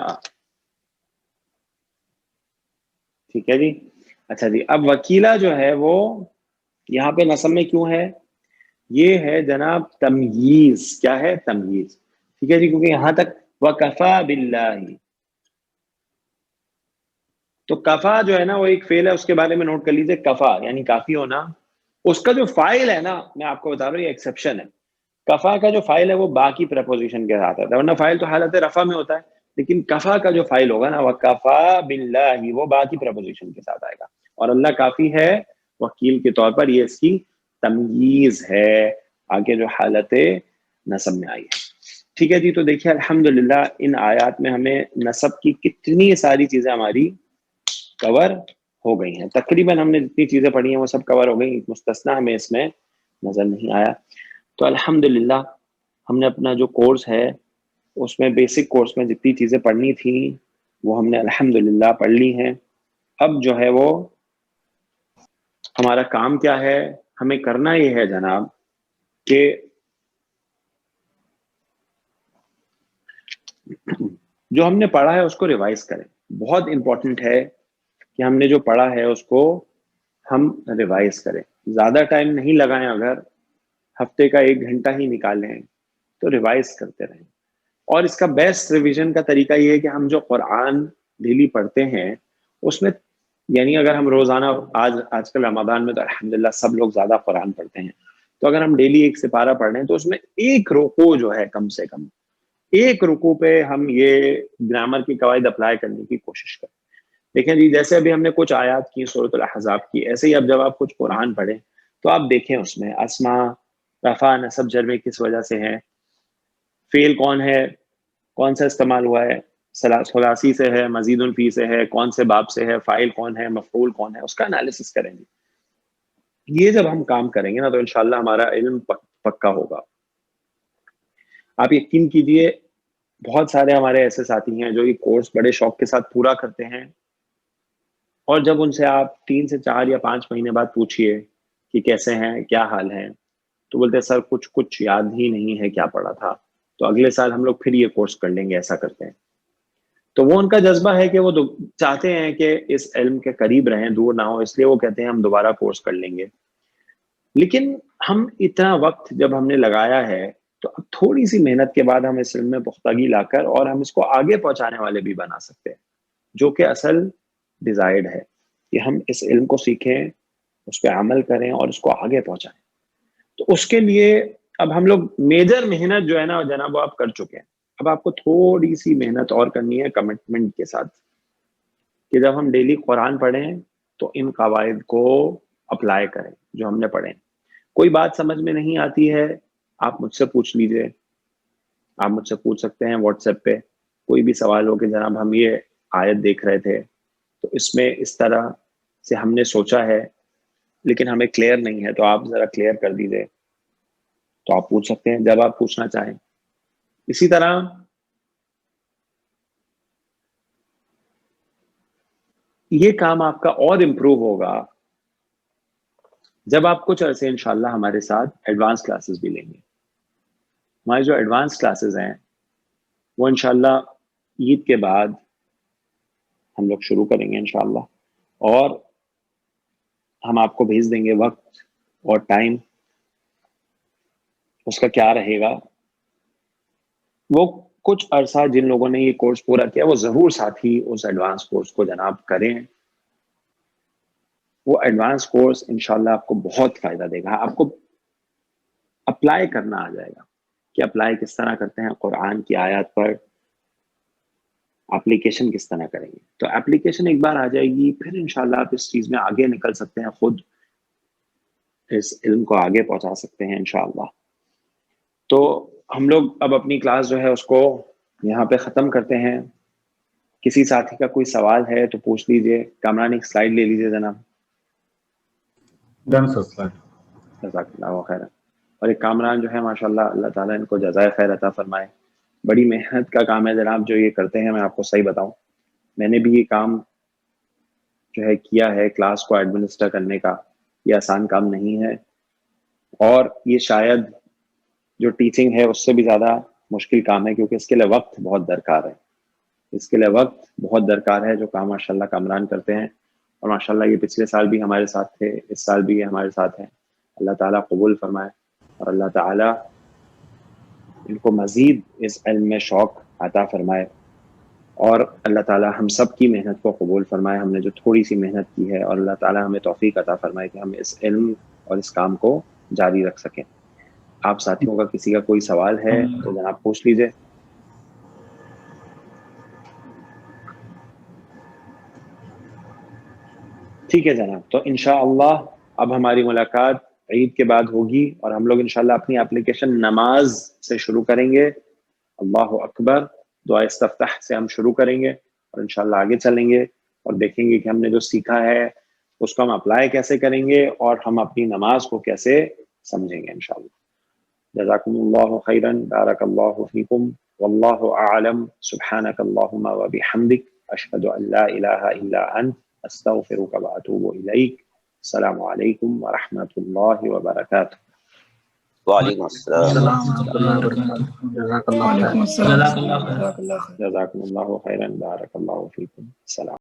ٹھیک ہے جی. اچھا جی. اب وکیلا جو ہے وہ یہاں پہ نصب میں کیوں ہے؟ یہ ہے جناب تمییز. کیا ہے؟ تمییز. ٹھیک ہے جی. کیونکہ یہاں تک وَكَفَى بِاللَّهِ، تو کفا جو ہے نا وہ ایک فعل ہے، اس کے بارے میں نوٹ کر لیجئے. کفا یعنی کافی ہونا. اس کا جو فائل ہے نا، میں آپ کو بتا رہا ہوں یہ ایکسیپشن ہے. کفا کا جو فائل ہے وہ باقی پریپوزیشن کے ساتھ آتا ہے، ورنہ فائل تو حالت رفع میں ہوتا ہے. لیکن کفا کا جو فائل ہوگا نا، وَكَفَى بِاللَّهِ، وہ باقی پریپوزیشن کے ساتھ آئے گا. اور اللہ کافی ہے وکیل کے طور پر. یہ اس کی تمییز ہے آگے جو حالت نصب میں آئی ہے. ٹھیک ہے جی. تو دیکھیے الحمدللہ ان آیات میں ہمیں نصب کی کتنی ساری چیزیں ہماری کور ہو گئی ہیں. تقریباً ہم نے جتنی چیزیں پڑھی ہیں وہ سب کور ہو گئی، مستثنا ہمیں اس میں نظر نہیں آیا. تو الحمدللہ ہم نے اپنا جو کورس ہے اس میں بیسک کورس میں جتنی چیزیں پڑھنی تھیں وہ ہم نے الحمدللہ پڑھ لی ہیں. اب جو ہے وہ ہمارا کام کیا ہے؟ ہمیں کرنا یہ ہے جناب کہ جو ہم نے پڑھا ہے اس کو ریوائز کریں. بہت امپورٹنٹ ہے کہ ہم نے جو پڑھا ہے اس کو ہم ریوائز کریں. زیادہ ٹائم نہیں لگائیں، اگر ہفتے کا 1 گھنٹہ ہی نکالیں تو ریوائز کرتے رہیں. اور اس کا بیسٹ ریویژن کا طریقہ یہ ہے کہ ہم جو قرآن ڈیلی پڑھتے ہیں اس میں، یعنی اگر ہم روزانہ، آج کل رمضان میں تو الحمدللہ سب لوگ زیادہ قرآن پڑھتے ہیں، تو اگر ہم ڈیلی 1 سپارہ پڑھ رہے ہیں تو اس میں 1 رکوع جو ہے، کم سے کم 1 رکوع پہ ہم یہ گرامر کی قواعد اپلائی کرنے کی کوشش کریں. دیکھیں جی، جیسے ابھی ہم نے کچھ آیات کی سورۃ الاحزاب کی، ایسے ہی اب جب آپ کچھ قرآن پڑھیں تو آپ دیکھیں اس میں اسما، رفع، نصب، جر میں کس وجہ سے ہیں، فعل کون ہے، کون سا استعمال ہوا ہے، ثلاثی سے ہے، مزید فی سے ہے، کون سے باب سے ہے، فاعل کون ہے، مفعول کون ہے، اس کا انالیسس کریں گے. یہ جب ہم کام کریں گے نا تو انشاءاللہ ہمارا علم پکا ہوگا. آپ یقین کیجئے بہت سارے ہمارے ایسے ساتھی ہیں جو یہ کورس بڑے شوق کے ساتھ پورا کرتے ہیں، اور جب ان سے آپ 3 سے 4 یا 5 مہینے بعد پوچھئے کہ کیسے ہیں, کیا حال ہیں. تو بولتے سر کچھ یاد ہی نہیں ہے کیا پڑھا تھا, تو اگلے سال ہم لوگ پھر یہ کورس کر لیں گے, ایسا کرتے ہیں. تو وہ ان کا جذبہ ہے کہ وہ چاہتے ہیں کہ اس علم کے قریب رہیں, دور نہ ہو, اس لیے وہ کہتے ہیں ہم دوبارہ کورس کر لیں گے. لیکن ہم اتنا وقت جب ہم نے لگایا ہے تو اب تھوڑی سی محنت کے بعد ہم اس علم میں پختگی لا کر اور ہم اس کو آگے پہنچانے والے بھی بنا سکتے ہیں, جو کہ اصل ڈیزائرڈ ہے کہ ہم اس علم کو سیکھیں, اس پہ عمل کریں اور اس کو آگے پہنچائیں. تو اس کے لیے اب ہم لوگ میجر محنت جو ہے نا جناب وہ آپ کر چکے ہیں. اب آپ کو تھوڑی سی محنت اور کرنی ہے کمٹمنٹ کے ساتھ, کہ جب ہم ڈیلی قرآن پڑھیں تو ان قواعد کو اپلائی کریں جو ہم نے پڑھے. کوئی بات سمجھ میں نہیں آتی ہے, آپ مجھ سے پوچھ لیجئے, آپ مجھ سے پوچھ سکتے ہیں واٹس ایپ پہ, کوئی بھی سوال ہو کہ جناب ہم یہ آیت دیکھ رہے تھے تو اس میں اس طرح سے ہم نے سوچا ہے لیکن ہمیں کلیئر نہیں ہے, تو آپ ذرا کلیئر کر دیجئے. تو آپ پوچھ سکتے ہیں جب آپ پوچھنا چاہیں. اسی طرح یہ کام آپ کا اور امپروو ہوگا جب آپ کچھ عرصے انشاءاللہ ہمارے ساتھ ایڈوانس کلاسز بھی لیں گے. ہماری جو ایڈوانس کلاسز ہیں وہ انشاءاللہ عید کے بعد ہم لوگ شروع کریں گے انشاءاللہ, اور ہم آپ کو بھیج دیں گے وقت اور ٹائم اس کا کیا رہے گا. وہ کچھ عرصہ جن لوگوں نے یہ کورس پورا کیا وہ ضرور ساتھ ہی اس ایڈوانس کورس کو جناب کریں. وہ ایڈوانس کورس انشاءاللہ آپ کو بہت فائدہ دے گا. آپ کو اپلائی کرنا آ جائے گا کہ اپلائی کس طرح کرتے ہیں قرآن کی آیات پر, اپلیکیشن کس طرح کریں گے. تو اپلیکیشن ایک بار آ جائے گی پھر انشاءاللہ آپ اس چیز میں آگے نکل سکتے ہیں, خود اس علم کو آگے پہنچا سکتے ہیں انشاءاللہ. تو ہم لوگ اب اپنی کلاس جو ہے اس کو یہاں پہ ختم کرتے ہیں. کسی ساتھی کا کوئی سوال ہے تو پوچھ لیجئے. کامران ایک سلائیڈ لے لیجئے جناب. ڈن سر, سلائیڈ. جزاک اللہ خیر. اور ایک کامران جو ہے ماشاءاللہ اللہ تعالیٰ ان کو جزائے خیر عطا فرمائے. بڑی محنت کا کام ہے جناب جو یہ کرتے ہیں. میں آپ کو صحیح بتاؤں, میں نے بھی یہ کام جو ہے کیا ہے, کلاس کو ایڈمنسٹر کرنے کا. یہ آسان کام نہیں ہے, اور یہ شاید جو ٹیچنگ ہے اس سے بھی زیادہ مشکل کام ہے, کیونکہ اس کے لیے وقت بہت درکار ہے. اس کے لیے وقت بہت درکار ہے, جو کام ماشاءاللہ کامران کرتے ہیں. اور ماشاءاللہ یہ پچھلے سال بھی ہمارے ساتھ تھے, اس سال بھی یہ ہمارے ساتھ ہیں. اللہ تعالیٰ قبول فرمائے, اور اللہ تعالیٰ ان کو مزید اس علم میں شوق عطا فرمائے, اور اللہ تعالیٰ ہم سب کی محنت کو قبول فرمائے. ہم نے جو تھوڑی سی محنت کی ہے, اور اللہ تعالیٰ ہمیں توفیق عطا فرمائے کہ ہم اس علم اور اس کام کو جاری رکھ سکیں. آپ ساتھیوں کا کسی کا کوئی سوال ہے تو جناب پوچھ لیجئے. ٹھیک ہے جناب, تو انشاءاللہ اب ہماری ملاقات عید کے بعد ہوگی, اور ہم لوگ انشاءاللہ اپنی اپلیکیشن نماز سے شروع کریں گے. اللہ اکبر, دعا استفتاح سے ہم شروع کریں گے, اور انشاءاللہ آگے چلیں گے اور دیکھیں گے کہ ہم نے جو سیکھا ہے اس کو ہم اپلائی کیسے کریں گے, اور ہم اپنی نماز کو کیسے سمجھیں گے انشاءاللہ. جزاکم اللہ خیرا, بارک اللہ فیکم, واللہ اعلم. سبحانک اللہم و بحمدک, اشہد ان لا الہ الا انت, استغفرک و اتوب الیک. السلام علیکم ورحمۃ اللہ وبرکاتہ. وعلیکم السلام. جزاک اللہ خیر. جزاک اللہ خیر. جزاکم اللہ خیرا, بارک اللہ فیکم. السلام.